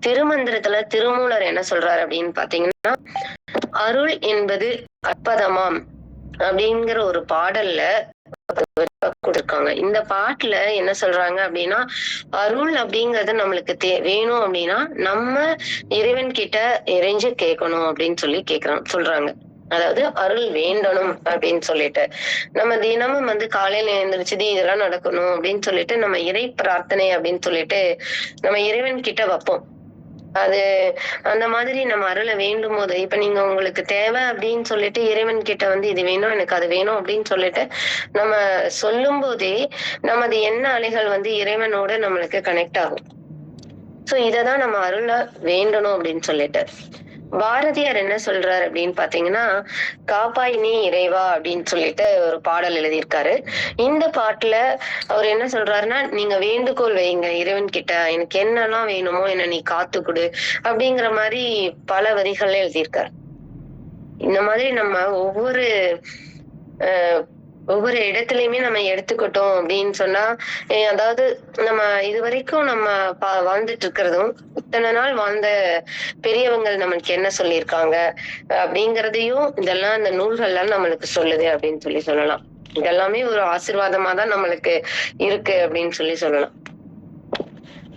திருமந்திரத்துல திருமூலர் என்ன சொல்றாரு அப்படின்னு பாத்தீங்கன்னா, அருள் என்பது அற்பதமாம் அப்படிங்கிற ஒரு பாடல்ல கொடுத்திருக்காங்க. இந்த பாட்டுல என்ன சொல்றாங்க அப்படின்னா, அருள் அப்படிங்கறது நம்மளுக்கு வேணும் அப்படின்னா நம்ம இறைவன் கிட்ட இறைஞ்சு கேட்கணும் அப்படின்னு சொல்றாங்க. அதாவது அருள் வேண்டணும் அப்படின்னு சொல்லிட்டு நம்ம தினமும் வந்து காலையில எழுந்திரிச்சது இதெல்லாம் நடக்கணும் அப்படின்னு சொல்லிட்டு நம்ம இறை பிரார்த்தனை அப்படின்னு சொல்லிட்டு நம்ம இறைவன் கிட்ட வைப்போம். அது அந்த மாதிரி நம்ம அருளை வேண்டும் போது இப்ப நீங்க உங்களுக்கு தேவை அப்படின்னு சொல்லிட்டு இறைவன் கிட்ட வந்து இது வேணும் எனக்கு அது வேணும் அப்படின்னு சொல்லிட்டு நம்ம சொல்லும் போதே நமது எண்ண அலைகள் வந்து இறைவனோட நம்மளுக்கு கனெக்ட் ஆகும். சோ இததான் நம்ம அருளை வேண்டணும் அப்படின்னு சொல்லிட்டு பாரதியார் என்ன சொல்றாரு அப்படின்னு பாத்தீங்கன்னா, காப்பாய் நீ இறைவா அப்படின்னு சொல்லிட்டு ஒரு பாடல் எழுதியிருக்காரு. இந்த பாட்டுல அவர் என்ன சொல்றாருன்னா, நீங்க வேண்டுகோள் வைங்க இறைவன் கிட்ட, எனக்கு என்னெல்லாம் வேணுமோ என்ன நீ காத்து கொடு அப்படிங்கிற மாதிரி பல வரிகள்ல எழுதியிருக்காரு. இந்த மாதிரி நம்ம ஒவ்வொரு இடத்துலயுமே நம்ம எடுத்துக்கிட்டோம் அப்படின்னு சொன்னா, அதாவது நம்ம இதுவரைக்கும் நம்ம வாழ்ந்துட்டு இருக்கிறதும் இத்தனை நாள் வாழ்ந்த பெரியவங்கள் நம்மளுக்கு என்ன சொல்லியிருக்காங்க அப்படிங்கறதையும் இதெல்லாம் இந்த நூல்கள்லாம் நம்மளுக்கு சொல்லுது அப்படின்னு சொல்லலாம். இதெல்லாமே ஒரு ஆசீர்வாதமா தான் நம்மளுக்கு இருக்கு அப்படின்னு சொல்லலாம்.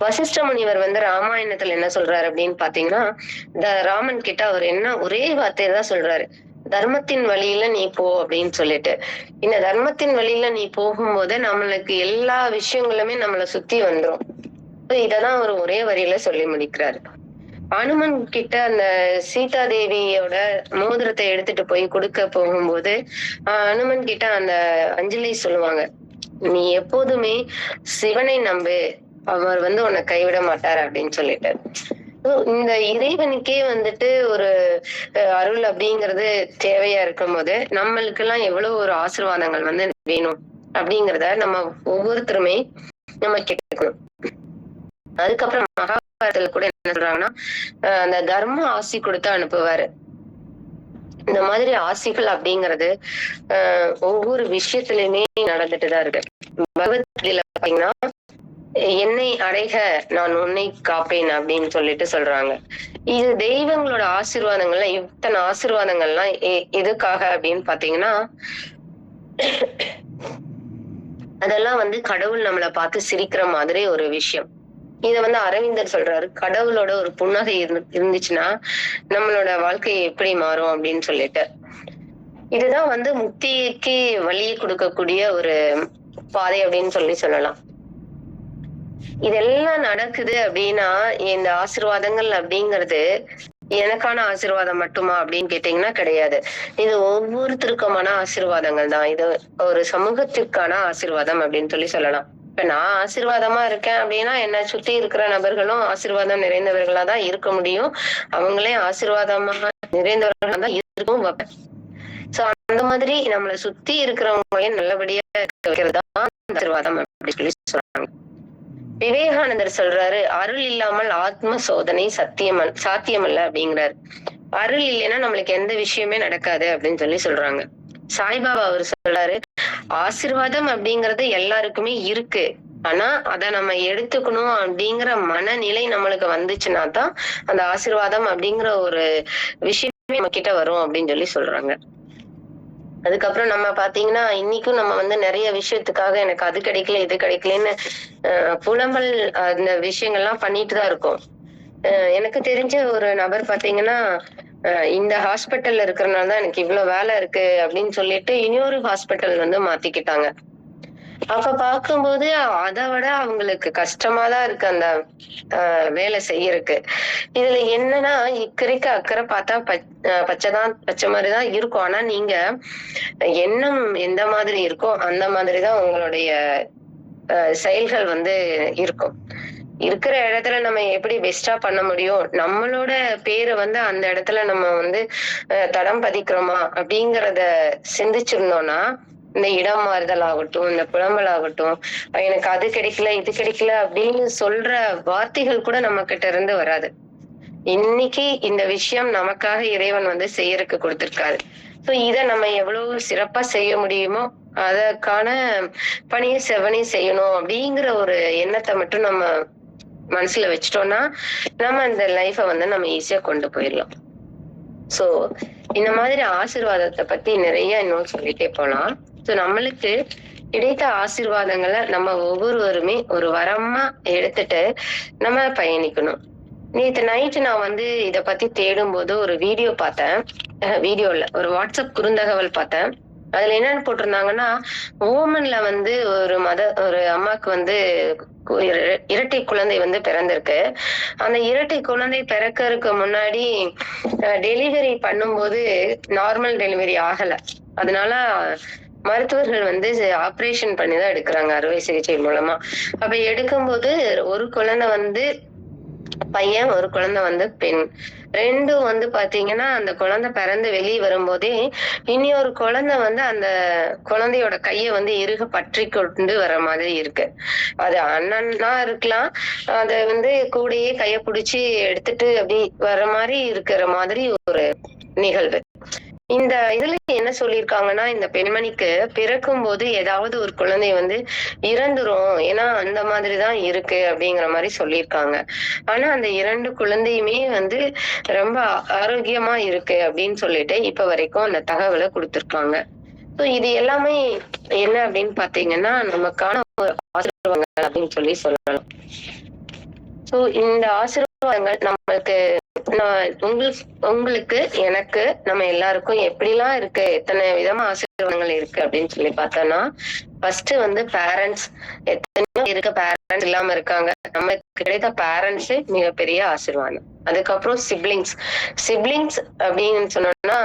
வசிஷ்ட முனிவர் வந்து ராமாயணத்துல என்ன சொல்றாரு அப்படின்னு பாத்தீங்கன்னா, ராமன் கிட்ட அவர் என்ன ஒரே வார்த்தையை தான் சொல்றாரு, தர்மத்தின் வழியில நீ போ அப்படின்னு சொல்லிட்டு. இந்த தர்மத்தின் வழியில நீ போகும்போது நம்மளுக்கு எல்லா விஷயங்களுமே நம்மளை சுத்தி வந்துரும். இததான் அவர் ஒரே வரியில சொல்லி முடிக்கிறாரு. அனுமன் கிட்ட அந்த சீதா தேவியோட மோதிரத்தை எடுத்துட்டு போய் கொடுக்க போகும்போது அனுமன் கிட்ட அந்த அஞ்சலி சொல்லுவாங்க, நீ எப்போதுமே சிவனை நம்பு, அவர் வந்து உன்னை கைவிட மாட்டார் அப்படின்னு சொல்லிட்டு. இந்த இறைவனுக்கே வந்துட்டு ஒரு அருள் அப்படிங்கிறது தேவையா இருக்கும் போது நம்மளுக்கு எல்லாம் எவ்வளவு ஒரு ஆசீர்வாதங்கள் வந்து வேணும் அப்படிங்கிறத நம்ம ஒவ்வொருத்தருமே நம்ம கேட்கணும். அதுக்கப்புறம் மகாபாரதத்துல கூட என்ன சொல்றாங்கன்னா, அந்த தர்ம ஆசி கொடுத்து அனுப்புவாரு. இந்த மாதிரி ஆசிகள் அப்படிங்கிறது ஒவ்வொரு விஷயத்திலுமே நடந்துட்டுதான் இருக்கு. பகவத்கீதையில பாத்தீங்கன்னா, என்னை அடைக நான் உன்னை காப்பேன் அப்படின்னு சொல்லிட்டு சொல்றாங்க. இது தெய்வங்களோட ஆசீர்வாதங்கள்லாம் இத்தனை ஆசீர்வாதங்கள்லாம் எதுக்காக அப்படின்னு பாத்தீங்கன்னா, அதெல்லாம் வந்து கடவுள் நம்மளை பார்த்து சிரிக்கிற மாதிரி ஒரு விஷயம். இத வந்து அரவிந்தர் சொல்றாரு, கடவுளோட ஒரு புன்னகை இருந்துச்சுன்னா நம்மளோட வாழ்க்கை எப்படி மாறும் அப்படின்னு சொல்லிட்டு. இதுதான் வந்து முக்திக்கு வழியை கொடுக்கக்கூடிய ஒரு பாதை அப்படின்னு சொல்லலாம். இதெல்லாம் நடக்குது அப்படின்னா இந்த ஆசீர்வாதங்கள் அப்படிங்கிறது எனக்கான ஆசீர்வாதம் மட்டுமா அப்படின்னு கேட்டீங்கன்னா கிடையாது. இது ஒவ்வொருத்தருக்குமான ஆசீர்வாதங்கள் தான். இது ஒரு சமூகத்திற்கான ஆசீர்வாதம் அப்படின்னு சொல்லலாம். இப்ப நான் ஆசீர்வாதமா இருக்கேன் அப்படின்னா என்னை சுத்தி இருக்கிற நபர்களும் ஆசீர்வாதம் நிறைந்தவர்களா தான் இருக்க முடியும். அவங்களே ஆசீர்வாதமா நிறைந்தவர்களா தான் இருக்கவும் வைப்பேன். சோ அந்த மாதிரி நம்மளை சுத்தி இருக்கிறவங்களையும் நல்லபடியா வைக்கிறது தான் ஆசீர்வாதம் அப்படின்னு சொல்றாங்க. விவேகானந்தர் சொல்றாரு, அருள் இல்லாமல் ஆத்ம சோதனை சாத்தியமல்ல அப்படிங்கிறாரு. அருள் இல்லைன்னா நம்மளுக்கு எந்த விஷயமே நடக்காது அப்படின்னு சொல்றாங்க. சாய்பாபா அவர் சொல்றாரு, ஆசீர்வாதம் அப்படிங்கறது எல்லாருக்குமே இருக்கு, ஆனா அத நம்ம எடுத்துக்கணும் அப்படிங்கிற மனநிலை நம்மளுக்கு வந்துச்சுன்னா தான் அந்த ஆசீர்வாதம் அப்படிங்கிற ஒரு விஷயமே நம்ம கிட்ட வரும் அப்படின்னு சொல்றாங்க. அதுக்கப்புறம் நம்ம பாத்தீங்கன்னா இன்னைக்கும் நம்ம வந்து நிறைய விஷயத்துக்காக எனக்கு அது கிடைக்கல இது கிடைக்கலன்னு புலம்பல் அந்த விஷயங்கள்லாம் பண்ணிட்டுதான் இருக்கோம். எனக்கு தெரிஞ்ச ஒரு நபர் பாத்தீங்கன்னா, இந்த ஹாஸ்பிட்டல்ல இருக்கிறனாலதான் எனக்கு இவ்வளவு வேலை இருக்கு அப்படின்னு சொல்லிட்டு இன்னொரு ஹாஸ்பிட்டல் வந்து மாத்திக்கிட்டாங்க. அப்ப பார்க்கும்போது அதை விட அவங்களுக்கு கஷ்டமாதான் இருக்கு அந்த வேலை செய்யறதுக்கு. இதுல என்னன்னா, இக்கரைக்கு அக்கறை பார்த்தா பச்சை மாதிரிதான் இருக்கும். ஆனா நீங்க எண்ணம் எந்த மாதிரி இருக்கோ அந்த மாதிரிதான் உங்களுடைய செயல்கள் வந்து இருக்கும். இருக்கிற இடத்துல நம்ம எப்படி பெஸ்டா பண்ண முடியும், நம்மளோட பேரை வந்து அந்த இடத்துல நம்ம வந்து தடம் பதிக்கிறோமா அப்படிங்கறத சிந்திச்சிருந்தோம்னா, இந்த இடம் மாறுதல் ஆகட்டும், இந்த புலம்பல் ஆகட்டும், எனக்கு அது கிடைக்கல இது கிடைக்கல அப்படின்னு சொல்ற வார்த்தைகள் கூட நம்ம கிட்ட இருந்து வராது. இன்னைக்கு இந்த விஷயம் நமக்காக இறைவன் வந்து செய்யறதுக்கு கொடுத்திருக்காரு. சோ இத நம்ம எவ்வளவு சிறப்பா செய்ய முடியுமோ அதற்கான பணியை செவ்வனே செய்யணும் அப்படிங்கிற ஒரு எண்ணத்தை மட்டும் நம்ம மனசுல வச்சுட்டோம்னா நம்ம அந்த லைஃப வந்து நம்ம ஈஸியா கொண்டு போயிடலாம். சோ இந்த மாதிரி ஆசீர்வாதத்தை பத்தி நிறைய இன்னும் சொல்லிட்டே போலாம். சோ நம்மளுக்கு கிடைத்த ஆசீர்வாதங்களை நம்ம ஒவ்வொருவருமே ஒரு வரமா எடுத்துட்டு நம்ம பயணிக்கணும். நேத்து நைட்டு நான் வந்து இத பத்தி தேடும்போது ஒரு வீடியோ பார்த்தேன். வீடியோ இல்ல, ஒரு வாட்ஸ்அப் குறுந்தகவல் பார்த்தேன். அதுல என்னன்னு போட்டிருந்தாங்கன்னா, ஓமன்ல வந்து ஒரு அம்மாக்கு வந்து இரட்டை குழந்தை வந்து பிறந்திருக்கு. அந்த இரட்டை குழந்தை பிறக்கறதுக்கு முன்னாடி டெலிவரி பண்ணும்போது நார்மல் டெலிவரி ஆகல. அதனால மருத்துவர்கள் வந்து ஆபரேஷன் பண்ணி தான் எடுக்கிறாங்க, அறுவை சிகிச்சை மூலமா. அப்ப எடுக்கும்போது ஒரு குழந்தை வந்து பையன், ஒரு குழந்தை வந்து பெண். 2ம் வந்து பாத்தீங்கன்னா அந்த குழந்தை பிறந்து வெளிய வரும்போதே இன்னொரு குழந்தை வந்து அந்த குழந்தையோட கைய வந்து இறுக பற்றி கொண்டு வர மாதிரி இருக்கு. அது அண்ணனா இருக்கலாம், அத வந்து கூடயே கைய புடிச்சு எடுத்துட்டு அப்படி வர மாதிரி இருக்கிற மாதிரி ஒரு நிகழ்வு. இந்த இதுல என்ன சொல்லியிருக்காங்கன்னா, இந்த பெண்மணிக்கு பிறக்கும் போது ஏதாவது ஒரு குழந்தை வந்து இறந்துரும். ஏன்னா அந்த மாதிரிதான் இருக்கு அப்படிங்கிற மாதிரி சொல்லியிருக்காங்க. ஆனா அந்த 2 குழந்தையுமே வந்து ரொம்ப ஆரோக்கியமா இருக்கு அப்படின்னு சொல்லிட்டு இப்ப வரைக்கும் அந்த தகவலை கொடுத்திருக்காங்க. சோ இது எல்லாமே என்ன அப்படின்னு பாத்தீங்கன்னா நமக்கான ஒரு ஆசீர்வாதங்கள் அப்படின்னு சொல்லலாம். சோ இந்த ஆசீர்வாதங்கள் நம்மளுக்கு உங்களுக்கு எனக்கு நம்ம எல்லாருக்கும் எப்படிலாம் இருக்கு, எத்தனை விதமா ஆசீர்வாதங்கள் இருக்கு அப்படின்னு சொல்லி பார்த்தோம்னா, ஃபர்ஸ்ட் வந்து பேரண்ட்ஸ். எத்தனையோ இருக்க பேரண்ட்ஸ் இல்லாம இருக்காங்க. நமக்கு கிடைத்த பேரண்ட்ஸ் மிகப்பெரிய ஆசீர்வாதம். அதுக்கப்புறம் சிப்லிங்ஸ் அப்படின்னு சொன்னோம்னா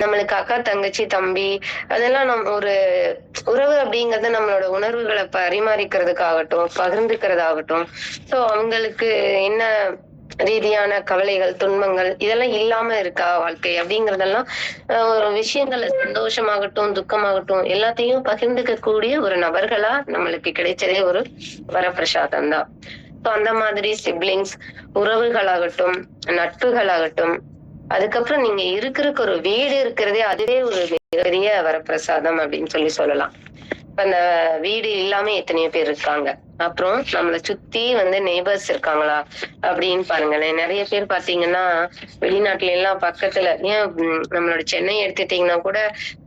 நம்மளுக்கு அக்கா, தங்கச்சி, தம்பி, அதெல்லாம் நம்ம ஒரு உறவு அப்படிங்கறது நம்மளோட உணர்வுகளை பரிமாறிக்கிறதுக்காகட்டும், பகிர்ந்துக்கிறதாகட்டும். சோ அவங்களுக்கு என்ன ரீதியான கவலைகள், துன்பங்கள் இதெல்லாம் இல்லாம இருக்கா வாழ்க்கை அப்படிங்கறதெல்லாம் ஒரு விஷயங்கள்ல சந்தோஷமாகட்டும், துக்கமாகட்டும் எல்லாத்தையும் பகிர்ந்துக்க கூடிய ஒரு நபர்களா நம்மளுக்கு கிடைச்சதே ஒரு வரப்பிரசாதம் தான். சோ அந்த மாதிரி சிப்லிங்ஸ், உறவுகளாகட்டும், நட்புகளாகட்டும், அதுக்கப்புறம் நீங்க இருக்கிறதுக்கு ஒரு வீடு இருக்கிறதே அதுவே ஒரு மிகப்பெரிய வரப்பிரசாதம் அப்படின்னு சொல்லலாம். இப்ப அந்த வீடு இல்லாம எத்தனையோ பேர் இருக்காங்க. அப்புறம் நம்மளை சுத்தி வந்து நெய்பர்ஸ் இருக்காங்களா அப்படின்னு பாருங்களேன். நிறைய பேர் பாத்தீங்கன்னா வெளிநாட்டுல எல்லாம் பக்கத்துல, ஏன் நம்மளோட சென்னை எடுத்துட்டீங்கன்னா கூட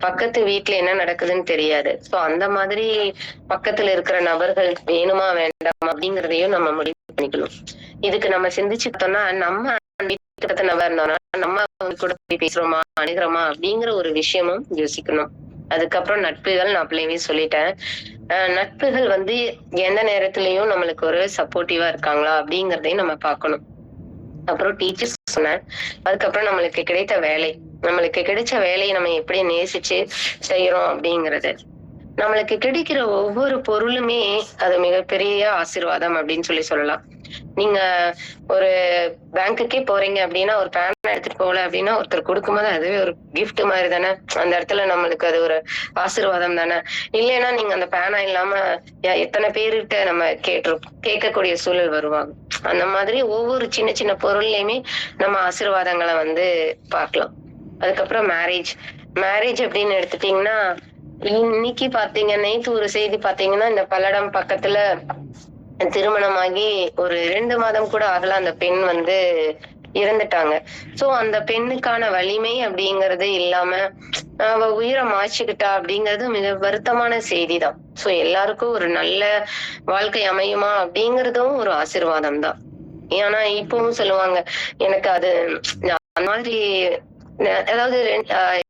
பக்கத்து வீட்டுல என்ன நடக்குதுன்னு தெரியாது. சோ அந்த மாதிரி பக்கத்துல இருக்கிற நபர்கள் வேணுமா வேண்டாமா அப்படிங்கறதையும் நம்ம முடிவு பண்ணிக்கணும். இதுக்கு நம்ம சிந்திச்சு பார்த்தோம்னா நம்ம நபர் இருந்தோம்னா நம்ம கூட பேசுறோமா, அணுகிறோமா அப்படிங்கிற ஒரு விஷயமும் யோசிக்கணும். அதுக்கப்புறம் நட்புகள், நான் பிள்ளைவே சொல்லிட்டேன். நட்புகள் வந்து எந்த நேரத்திலயும் நம்மளுக்கு ஒரு சப்போர்ட்டிவா இருக்காங்களா அப்படிங்கறதையும் நம்ம பார்க்கணும். அப்புறம் டீச்சர்ஸ் சொன்னேன். அதுக்கப்புறம் நம்மளுக்கு கிடைச்ச வேலையை நம்ம எப்படி நேசிச்சு செய்யறோம் அப்படிங்கறது. நம்மளுக்கு கிடைக்கிற ஒவ்வொரு பொருளுமே அது மிகப்பெரிய ஆசீர்வாதம் அப்படின்னு சொல்லலாம். நீங்க ஒரு பேங்க்குக்கே போறீங்க அப்படின்னா, ஒரு பேனா எடுத்துட்டு போகல அப்படின்னா ஒருத்தர் கொடுக்கும்போது அதுவே ஒரு கிஃப்ட் மாதிரி தானே. அந்த இடத்துல நம்மளுக்கு அது ஒரு ஆசீர்வாதம் தானே. இல்லைன்னா நீங்க அந்த பேனா இல்லாம எத்தனை பேருகிட்ட நம்ம கேட்கக்கூடிய சூழல் வருவாங்க. அந்த மாதிரி ஒவ்வொரு சின்ன சின்ன பொருள்லயுமே நம்ம ஆசீர்வாதங்களை வந்து பார்க்கலாம். அதுக்கப்புறம் மேரேஜ் அப்படின்னு எடுத்துட்டீங்கன்னா, இன்னைக்கு பாத்தீங்க, நேத்து ஒரு செய்தி பாத்தீங்கன்னா, இந்த பல்லடம் பக்கத்துல திருமணமாகி ஒரு 2 மாதம் கூட ஆகல, அந்த பெண் வந்து இறந்துட்டாங்க. சோ அந்த பெண்ணுக்கான வலிமை அப்படிங்கறது இல்லாம அவ உயிரை மாய்ச்சிக்கிட்டா அப்படிங்கறது மிக வருத்தமான செய்திதான். சோ எல்லாருக்கும் ஒரு நல்ல வாழ்க்கை அமையுமா அப்படிங்கறதும் ஒரு ஆசீர்வாதம் தான். ஏன்னா இப்பவும் சொல்லுவாங்க, எனக்கு அது அந்த மாதிரி அதாவது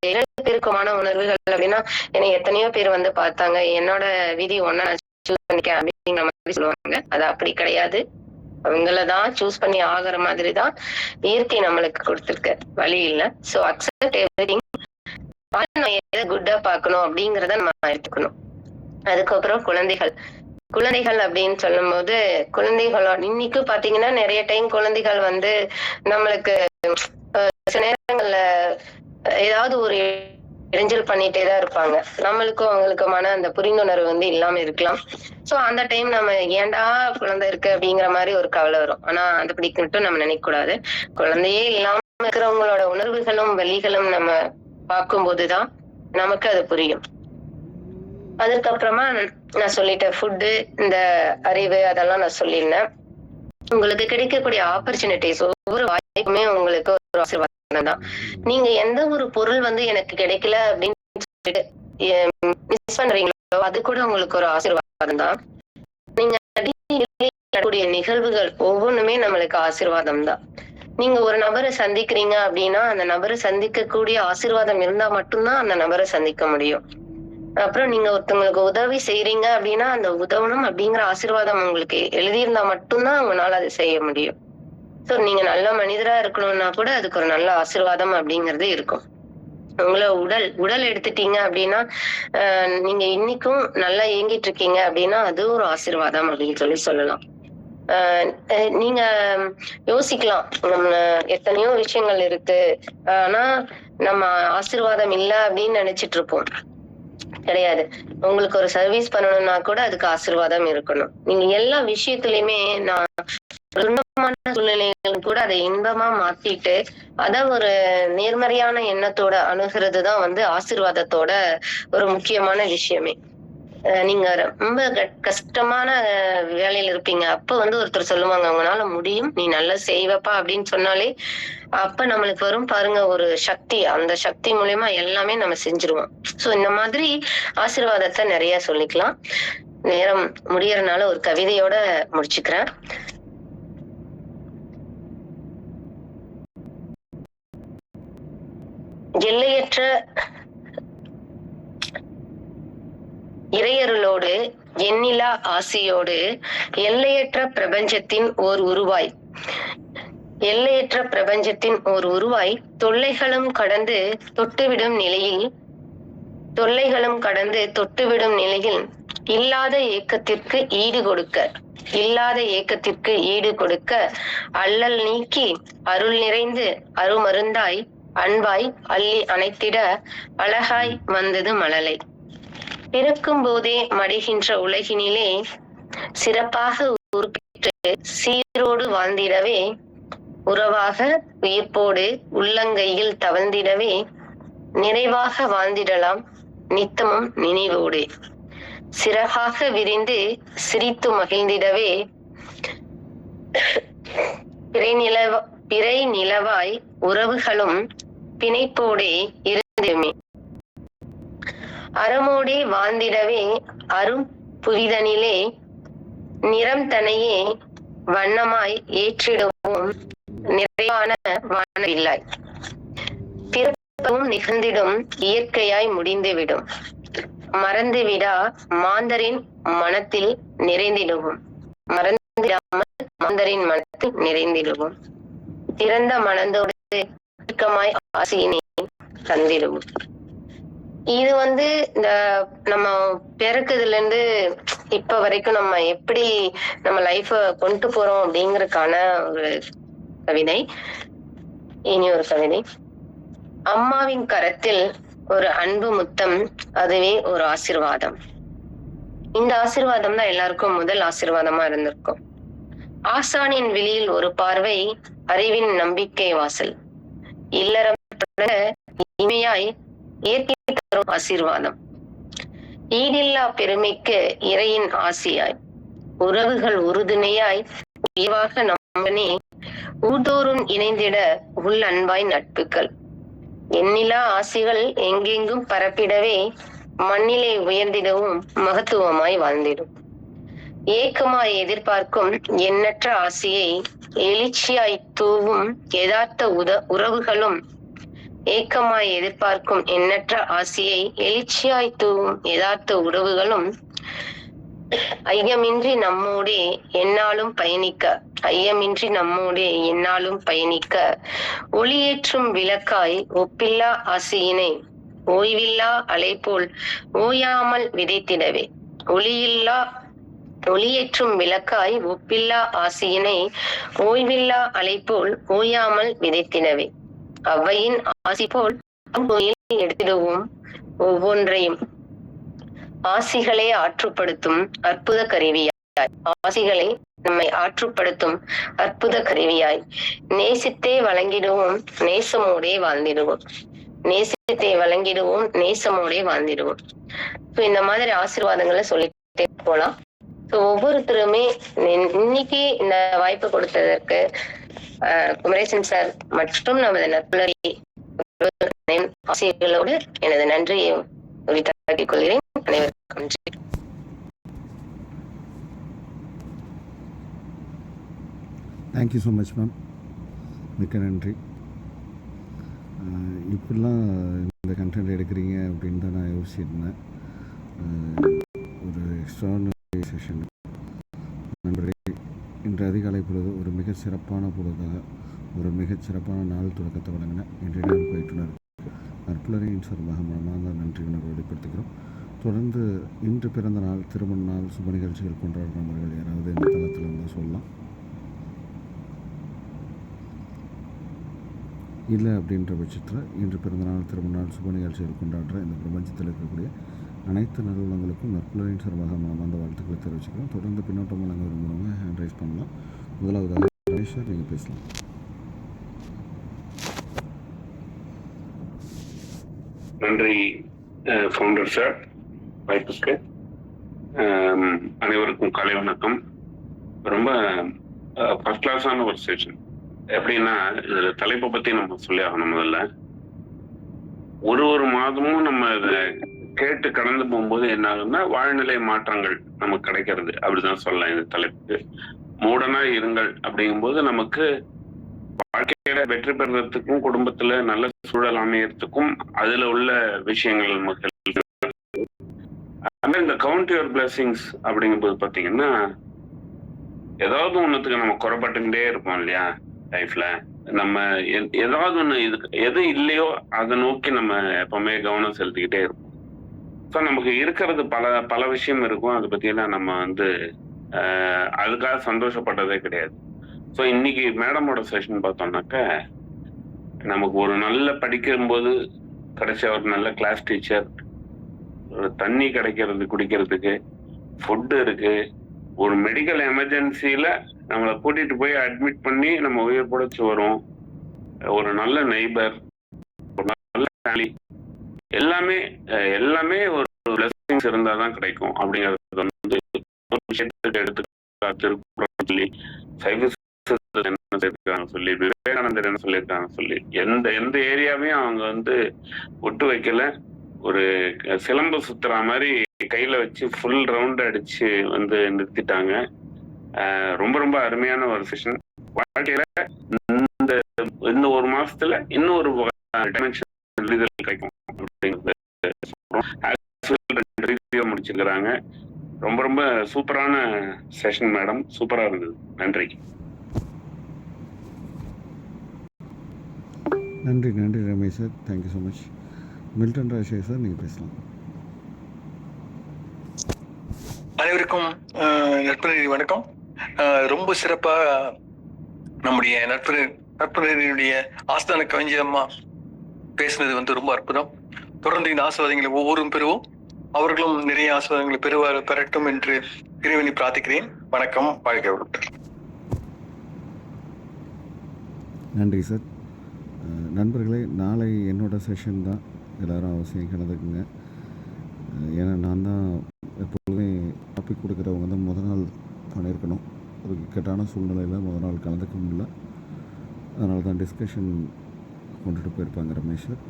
2 பேருக்குமான உணர்வுகள் அப்படின்னா, என்னை எத்தனையோ பேர் வந்து பார்த்தாங்க, என்னோட விதி ஒண்ணா சூஸ் பண்ணிக்க அப்படிங்கிற மாதிரி சொல்லுவாங்க. அது அப்படி கிடையாது. அவங்களதான் சூஸ் பண்ணி ஆகுற மாதிரிதான் இயற்கை நம்மளுக்கு கொடுத்திருக்கு, வழி இல்ல. So accept everything. எதை குட்டா பார்க்கணும் அப்படிங்கறத நம்ம எடுத்துக்கணும். அதுக்கப்புறம் குழந்தைகள் அப்படின்னு சொல்லும் போது, குழந்தைகளோட இன்னைக்கு பாத்தீங்கன்னா நிறைய டைம் குழந்தைகள் வந்து நம்மளுக்கு சில நேரங்கள்ல ஏதாவது ஒரு இடைஞ்சல் பண்ணிட்டே தான் இருப்பாங்க. நம்மளுக்கும் அவங்களுக்குமான அந்த புரிந்துணர்வு வந்து இல்லாம இருக்கலாம். சோ அந்த டைம் நம்ம ஏன்டா குழந்தை இருக்கு அப்படிங்கிற மாதிரி ஒரு கவலை வரும். ஆனா அது பிடிக்கட்டும் நம்ம நினைக்க கூடாது. குழந்தையே இல்லாம இருக்கிறவங்களோட உணர்வுகளும் வலிகளும் நம்ம பார்க்கும்போதுதான் நமக்கு அது புரியும். அதுக்கப்புறமா நான் சொல்லிட்டேன், ஃபுட்டு, இந்த அறிவு அதெல்லாம் நான் சொல்லியிருந்தேன். உங்களுக்கு கிடைக்கக்கூடிய ஆப்பர்ச்சுனிட்டிஸ், ஒவ்வொரு வாய்ப்புமே உங்களுக்கு ஒரு ஆசீர்வாதம் தான். நீங்க எந்த ஒரு பொருள் வந்து எனக்கு கிடைக்கல அப்படின்னு சொல்லிட்டு மிஸ் பண்றீங்களோ அது கூட உங்களுக்கு ஒரு ஆசீர்வாதம் தான். நீங்க கூடிய நிகழ்வுகள் ஒவ்வொன்றுமே நம்மளுக்கு ஆசீர்வாதம் தான். நீங்க ஒரு நபரை சந்திக்கிறீங்க அப்படின்னா அந்த நபரை சந்திக்கக்கூடிய ஆசீர்வாதம் இருந்தா மட்டும்தான் அந்த நபரை சந்திக்க முடியும். அப்புறம் நீங்க ஒருத்தவங்களுக்கு உதவி செய்யறீங்க அப்படின்னா அந்த உதவணும் அப்படிங்கிற ஆசீர்வாதம் உங்களுக்கு எழுதியிருந்தா மட்டும்தான் உங்களால அதை செய்ய முடியும். சோ நீங்க நல்ல மனிதரா இருக்கணும்னா கூட அதுக்கு ஒரு நல்ல ஆசீர்வாதம் அப்படிங்கிறது இருக்கும். உங்களை உடல் எடுத்துட்டீங்க அப்படின்னா நீங்க இன்னைக்கும் நல்லா இயங்கிட்டு இருக்கீங்க அப்படின்னா அது ஒரு ஆசீர்வாதம் அப்படின்னு சொல்லலாம். நீங்க யோசிக்கலாம், நம்ம எத்தனையோ விஷயங்கள் இருக்கு, ஆனா நம்ம ஆசீர்வாதம் இல்ல அப்படின்னு நினைச்சிட்டு இருப்போம். கிடையாது. உங்களுக்கு ஒரு சர்வீஸ் பண்ணணும்னா கூட அதுக்கு ஆசீர்வாதம் இருக்கணும். நீங்க எல்லா விஷயத்திலயுமே நான் துன்பமான சூழ்நிலைகள் கூட அதை இன்பமா மாத்திட்டு அத ஒரு நேர்மறையான எண்ணத்தோட அணுகிறதுதான் வந்து ஆசீர்வாதத்தோட ஒரு முக்கியமான விஷயமே. நீங்க ரொம்ப கஷ்டமான வேலையில இருப்பீங்க, அப்ப வந்து ஒருத்தர் சொல்லுவாங்க உங்களால முடியும், நீ நல்லா செய்வப்பா அப்படின்னு சொன்னாலே அப்ப நம்மளுக்கு வரும் பாருங்க ஒரு சக்தி, அந்த சக்தி மூலியமா எல்லாமே நம்ம செஞ்சிருவோம். சோ இந்த மாதிரி ஆசீர்வாதத்தை நிறைய சொல்லிக்கலாம். நேரம் முடியறதுனால ஒரு கவிதையோட முடிச்சுக்கிறேன். எல்லையற்ற இறையருளோடு எண்ணிலா ஆசியோடு எல்லையற்ற பிரபஞ்சத்தின் ஓர் உருவாய் எல்லையற்ற பிரபஞ்சத்தின் ஓர் உருவாய் தொல்லைகளும் கடந்து தொட்டுவிடும் நிலையில் இல்லாத ஏக்கத்திற்கு ஈடு கொடுக்க அல்லல் நீக்கி அருள் நிறைந்து அருமருந்தாய் அன்பாய் அள்ளி அணைத்திட அழகாய் வந்தது மழலை. பிறக்கும் போதே மடிகின்ற உலகினிலே சிறப்பாக உருப்பெற்று சீரோடு வாழ்ந்திடவே, உறவாக உயிர்ப்போடு உள்ளங்கையில் தவழ்ந்திடவே, நிறைவாக வாழ்ந்திடலாம் நித்தமும் நினைவோடு, சிறகாக விரிந்து சிரித்து மகிழ்ந்திடவே, பிறை நிலவாய் உறவுகளும் பிணைப்போடே இருந்துமே, அறமோடே வாழ்ந்திடவே அரும் புவிதனிலே நிறம் தனையே வண்ணமாய் ஏற்றிடுவோம் நிறைவான வானவில்லாய், பிறப்பவும் நிகழ்ந்திடும் இயற்கையாய் முடிந்துவிடும், மறந்துவிடா மாந்தரின் மனத்தில் நிறைந்திடுவோம், திறந்த மனதோடு இறுக்கமாய் ஆசையினை தந்திடுவோம். இது வந்து இந்த நம்ம பிறக்குதுல இருந்து இப்ப வரைக்கும் நம்ம எப்படி நம்ம லைஃப கொண்டு போறோம் அப்படிங்கறதுக்கான ஒரு கவிதை. இனி ஒரு கவிதை. அம்மாவின் கரத்தில் ஒரு அன்பு முத்தம், அதுவே ஒரு ஆசீர்வாதம். இந்த ஆசீர்வாதம் தான் எல்லாருக்கும் முதல் ஆசீர்வாதமா இருந்திருக்கும். ஆசானின் விழியில் ஒரு பார்வை, அறிவின் நம்பிக்கை வாசல், இல்லறம் இனிமையாய் இயற்கை தரும் ஆசீர்வாதம், ஈடில்லா பெருமைக்கு இறையின் ஆசியாய், உறவுகள் உறுதுணையாய் உயர்வாக நம்பனே, ஊர்தோறும் இணைந்திட உள் அன்பாய் நட்புகள், எண்ணிலா ஆசிகள் எங்கெங்கும் பரப்பிடவே, மண்ணிலே உயர்ந்திடவும் மகத்துவமாய் வாழ்ந்திடும், ஏக்கமாய் எதிர்பார்க்கும் எண்ணற்ற ஆசையை எழுச்சியாய் தூவும் யதார்த்த உறவுகளும், ஏக்கமாய் எதிர்பார்க்கும் எண்ணற்ற ஆசையை எழுச்சியாய் தூவும் யதார்த்த உறவுகளும், ஐயமின்றி நம்மோடே எந்நாளும் பயணிக்க ஒளியேற்றும் விளக்காய் ஒப்பில்லா ஆசையினை ஓய்வில்லா அலைபோல் ஓயாமல் விதைத்திடவே, ஒளியேற்றும் விளக்காய் ஒப்பில்லா ஆசையினை ஓய்வில்லா அலைபோல் ஓயாமல் விதைத்திடவே, அவ்வையின் ஆசி போல் எடுத்திடுவோம் ஒவ்வொன்றையும் ஆசிகளை ஆற்றுப்படுத்தும் அற்புத கருவியாய், ஆசிகளை நம்மை ஆற்றுப்படுத்தும் அற்புத கருவியாய் நேசித்தே வழங்கிடுவோம், நேசமோடே வாழ்ந்திடுவோம். நேசத்தை வழங்கிடுவோம், நேசமோடே வாழ்ந்திடுவோம். இந்த மாதிரி ஆசீர்வாதங்களை சொல்லிட்டே போலாம். ஒவ்வொருத்தருமே இன்னைக்கு இந்த வாய்ப்பு கொடுத்ததற்கு குமரேசன் சார் மற்றும் நமது நற்புலரி ஆசிரியர்களோடு எனது நன்றியை உரித்தாக்கிக் கொள்கிறேன். அனைவருக்கும் நன்றி. தேங்க்யூ ஸோ மச் மேம், மிக்க நன்றி. இப்படிலாம் இந்த கண்டென்ட் எடுக்கிறீங்க அப்படின்னு தான் நான் யோசிச்சிருந்தேன். ஒரு எக்ஸ்ட்ரானரி செஷன் நண்பர்களே, இன்று அதிகாலை பொழுது ஒரு மிக சிறப்பான பொழுதாக ஒரு மிகச் சிறப்பான நாள் தொடக்கத்தை வழங்கின இன்றைய நாள் பயிற்றுனர் நற்புலரியின் சார்பாக மனமார்ந்த நன்றி உணர்வு வெளிப்படுத்துகிறோம். தொடர்ந்து இன்று பிறந்த நாள், திருமண நாள், சுப நிகழ்ச்சிகள் கொண்டாடும் நபர்கள் யாராவது இந்த தளத்தில் இருந்தால் சொல்லலாம். இல்லை அப்படின்ற பட்சத்தில் இன்று பிறந்தநாள், திருமண நாள், சுப நிகழ்ச்சிகள் கொண்டாடுற இந்த பிரபஞ்சத்தில் இருக்கக்கூடிய அனைத்து நல்லுள்ளங்களுக்கும் நற்புலரின் சார்பாக மனமார்ந்த வாழ்த்துக்களை தெரிவிச்சுக்கிறோம். தொடர்ந்து பின்னோட்டம் வழங்க விரும்புகிறவங்க ஹேண்ட் ரைஸ் பண்ணலாம். முதலாவதாக ரமேஷ் சார், நீங்கள் பேசலாம். நன்றி ஃபவுண்டர் சார் வாய்ப்புக்கு. அனைவருக்கும் காலை வணக்கம். ரொம்ப ஃபர்ஸ்ட் கிளாஸான ஒரு செஷன். எப்படின்னா, இதுல தலைப்பை பத்தி நம்ம சொல்லி ஆகணும். முதல்ல ஒரு மாதமும் நம்ம இதை கேட்டு கடந்து போகும்போது என்ன ஆகுதுன்னா, வாழ்நிலை மாற்றங்கள் நமக்கு கிடைக்கிறது அப்படிதான் சொல்லலாம். இந்த தலைப்புக்கு மூடனா இருங்கள் அப்படிங்கும்போது நமக்கு வாழ்க்கையில வெற்றி பெறுறதுக்கும், குடும்பத்துல நல்ல சூழல் அமையறதுக்கும் அதுல உள்ள விஷயங்கள் நமக்கு இந்த கவுண்ட் யுவர் பிளெஸிங்ஸ் அப்படிங்கும்போது பாத்தீங்கன்னா, ஏதாவது ஒண்ணுத்துக்கு நம்ம குறைபட்டுக்கிட்டே இருப்போம் இல்லையா லைஃப்ல. நம்ம ஏதாவது ஒண்ணு இதுக்கு எது இல்லையோ அதை நோக்கி நம்ம எப்பவுமே கவனம் செலுத்திக்கிட்டே இருப்போம். ஸோ நமக்கு இருக்கிறது பல விஷயம் இருக்கும். அதை பத்தியெல்லாம் நம்ம அதுக்காக சந்தோஷப்பட்டதே கிடையாது. ஸோ இன்னைக்கு மேடமோட செஷன் பார்த்தோம்னாக்க, நமக்கு ஒரு நல்ல படிக்கும்போது கிடைச்ச ஒரு நல்ல கிளாஸ் டீச்சர், ஒரு தண்ணி கிடைக்கிறது, குடிக்கிறதுக்கு ஃபுட்டு இருக்கு, ஒரு மெடிக்கல் எமர்ஜென்சியில நம்மளை கூட்டிட்டு போய் அட்மிட் பண்ணி நம்ம உயிர் பிழைச்சி வரும், ஒரு நல்ல நெய்பர், ஒரு நல்ல ஃபேமிலி, எல்லாமே ஒரு பிளெஸிங்ஸ் இருந்தாதான் கிடைக்கும். அப்படிங்கிறது ஒரு விஷயத்துக்கு எடுத்துக்காட்டு சொல்லி, சைவ என்ன சொல்லியிருக்காங்க சொல்லி, விவேகானந்தர் என்ன சொல்லியிருக்காங்க சொல்லி, எந்த ஏரியாவையும் அவங்க விட்டு வைக்கல. ஒரு சிலம்பு சுத்துற மாதிரி கையில வச்சு ஃபுல் ரவுண்ட் அடிச்சு நிறுத்திட்டாங்க. ரொம்ப ரொம்ப அருமையான ஒரு செஷன். வாழ்க்கையில இந்த ஒரு மாசத்துல இன்னும் ஒரு டைமென்ஷன் கிடைக்கும் அப்படிங்கிறது முடிச்சிருக்கிறாங்க. ரொம்ப ரொம்ப சூப்பரான செஷன் மேடம், சூப்பரா இருந்தது. நன்றி நன்றி நன்றி Ramesh sir, thank you so much. Milton Rajesh sir, நீங்கள் பேசலாம். அனைவருக்கும் நட்புணரி வணக்கம். ரொம்ப சிறப்பாக நம்முடைய நட்புணரியுடைய ஆஸ்தான கவிஞர் அம்மா பேசுனது ரொம்ப அற்புதம். தொடர்ந்து இந்த ஆசீர்வாதங்களை ஒவ்வொருவரும் பெறுவோம், அவர்களும் நிறைய ஆசீர்வாதங்களை பெறட்டும் என்று இறைவனை பிரார்த்திக்கிறேன். வணக்கம், வாழ்க வளமுடன். நன்றி சார். நண்பர்களே, நாளை என்னோட செஷன் தான், எல்லோரும் அவசியம் கலந்துக்குங்க. ஏன்னா நான் தான் எப்பொழுதுமே டாபிக் கொடுக்குறவங்க தான் முதல் நாள் பண்ணியிருக்கணும். ஒரு இக்கட்டான சூழ்நிலையில் முதல் நாள் கலந்துக்க முடியல. அதனால தான் டிஸ்கஷன் கொண்டுட்டு போயிருப்பாங்க ரமேஷ் சார்.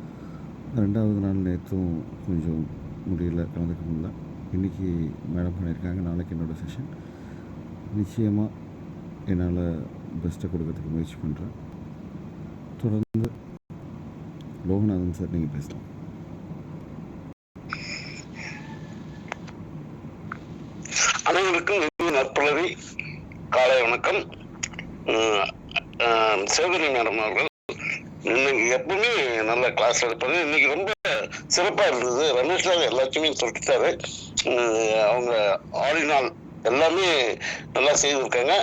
ரெண்டாவது நாள் நேற்றும் கொஞ்சம் முடியல, கலந்துக்க முடியல. இன்றைக்கி மேடம் பண்ணியிருக்காங்க. நாளைக்கு என்னோடய செஷன். நிச்சயமாக என்னால் பெஸ்ட்டை கொடுக்கறதுக்கு முயற்சி பண்ணுறேன். தொடர்ந்து லோகநாதன் சார், நீங்கள் பேசலாம். அனைவருக்கும் நற்புலரி காலை வணக்கம். சிவகரி மேடம் அவர்கள் இன்னைக்கு எப்பவுமே நல்ல கிளாஸ் எடுப்பாரு. இன்னைக்கு ரொம்ப சிறப்பா இருந்தது. ரமேஷ் சார் எல்லாத்தையுமே சொல்லிட்டாரு. அவங்க ஆடினால் எல்லாமே நல்லா செய்திருக்காங்க.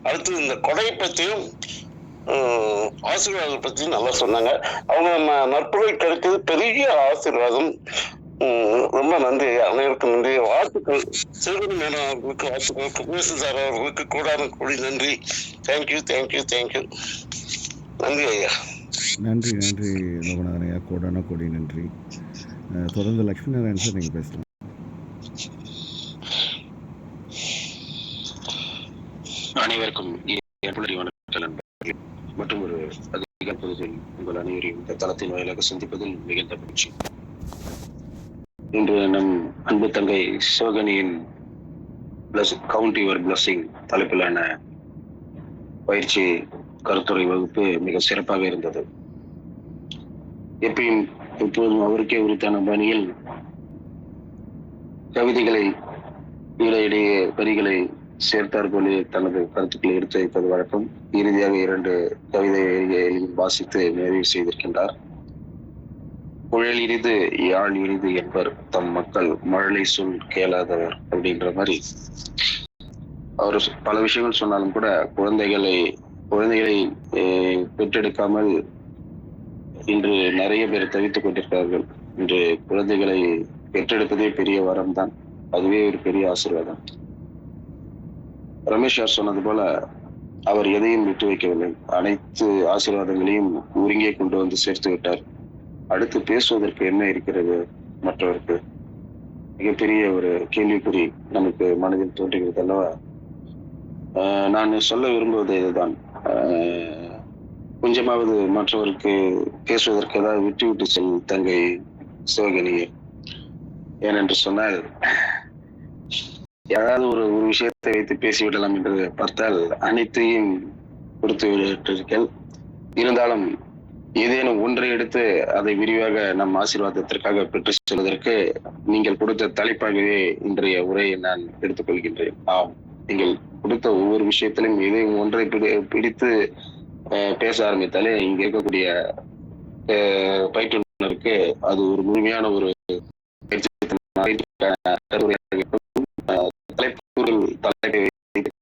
அடுத்து இந்த கொடை பற்றியும் ஆசீர்வாதம் பற்றியும் நல்லா சொன்னாங்க. அவங்க நம்ம நற்புலரி கிடைக்கிறது பெரிய ஆசீர்வாதம். ரொம்ப நன்றி ஐயா, அனைவருக்கும் நன்றி, வாழ்த்துக்கள். சிறுவன் மேடம் அவர்களுக்கு வாழ்த்துக்கள், குபேசு சார் அவர்களுக்கு கூடான கூடி நன்றி. Thank you thank you thank you. நன்றி ஐயா. நன்றி நன்றி லோகநாதன் ஐயா, கோடான கோடி நன்றி. தொடர்ந்து லக்ஷ்மி நாராயணன் சார் நீங்கள் பேசலாம். அனைவருக்கும் வணக்கம் மற்றும் ஒரு அதிக பொழுதில் உங்கள் அனைவரையும் இந்த தளத்தின் வாயிலாக சந்திப்பதில் மிகுந்த மகிழ்ச்சி. இன்று நம் அன்பு தங்கை சிவகணியின் கவுண்ட் யுவர் பிளஸிங் தலைப்பிலான பயிற்சி கருத்துரை வகுப்பு மிக சிறப்பாக இருந்தது. எப்போதும் அவருக்கே உரித்தான பாணியில் கவிதைகளை இடையிடையே வரிகளை சேர்த்தார்போலே தனது கருத்துக்களை எடுத்து வைப்பது வழக்கம். இறுதியாக 2 கவிதைகளையும் வாசித்து நிறைவு செய்திருக்கின்றார். குழல் இனிது யாழ் இனிது என்பர் தம் மக்கள் மழலை சொல் கேளாதவர் அப்படின்ற மாதிரி அவர் பல விஷயங்கள் சொன்னாலும் கூட குழந்தைகளை பெற்றெடுக்காமல் இன்று நிறைய பேர் தவித்துக் கொண்டிருக்கிறார்கள். இன்று குழந்தைகளை பெற்றெடுப்பதே பெரிய வரம் தான், அதுவே ஒரு பெரிய ஆசீர்வாதம். ரமேஷ் சார் சொன்னது போல அவர் எதையும் விட்டு வைக்கவில்லை, அனைத்து ஆசீர்வாதங்களையும் ஒருங்கே கொண்டு வந்து சேர்த்து விட்டார். அடுத்து பேசுவதற்கு என்ன இருக்கிறது? மற்றவருக்கு மிகப்பெரிய ஒரு கேள்விக்குறி நமக்கு மனதில் தோன்றுகிறது அல்லவா? நான் சொல்ல விரும்புவது இதுதான், கொஞ்சமாவது மற்றவருக்கு பேசுவதற்கு ஏதாவது விட்டு செல் தங்கை சிவகணியை. ஏனென்று சொன்னால் யாராவது ஒரு விஷயத்தை வைத்து பேசிவிடலாம் என்று பார்த்தால் அனைத்தையும் கொடுத்து விட்டீர்கள். இருந்தாலும் ஏதேனும் ஒன்றை எடுத்து அதை விரிவாக நம் ஆசீர்வாதத்திற்காக பெற்று செல்வதற்கு நீங்கள் கொடுத்த தலைப்பாகவே இன்றைய உரையை நான் எடுத்துக்கொள்கின்றேன். ஆம், நீங்கள் கொடுத்த ஒவ்வொரு விஷயத்திலும் ஏதேனும் ஒன்றை பிடித்து பேச ஆரம்பித்தாலே இங்க இருக்கக்கூடிய பயிற்றுனருக்கு அது ஒரு முழுமையான ஒரு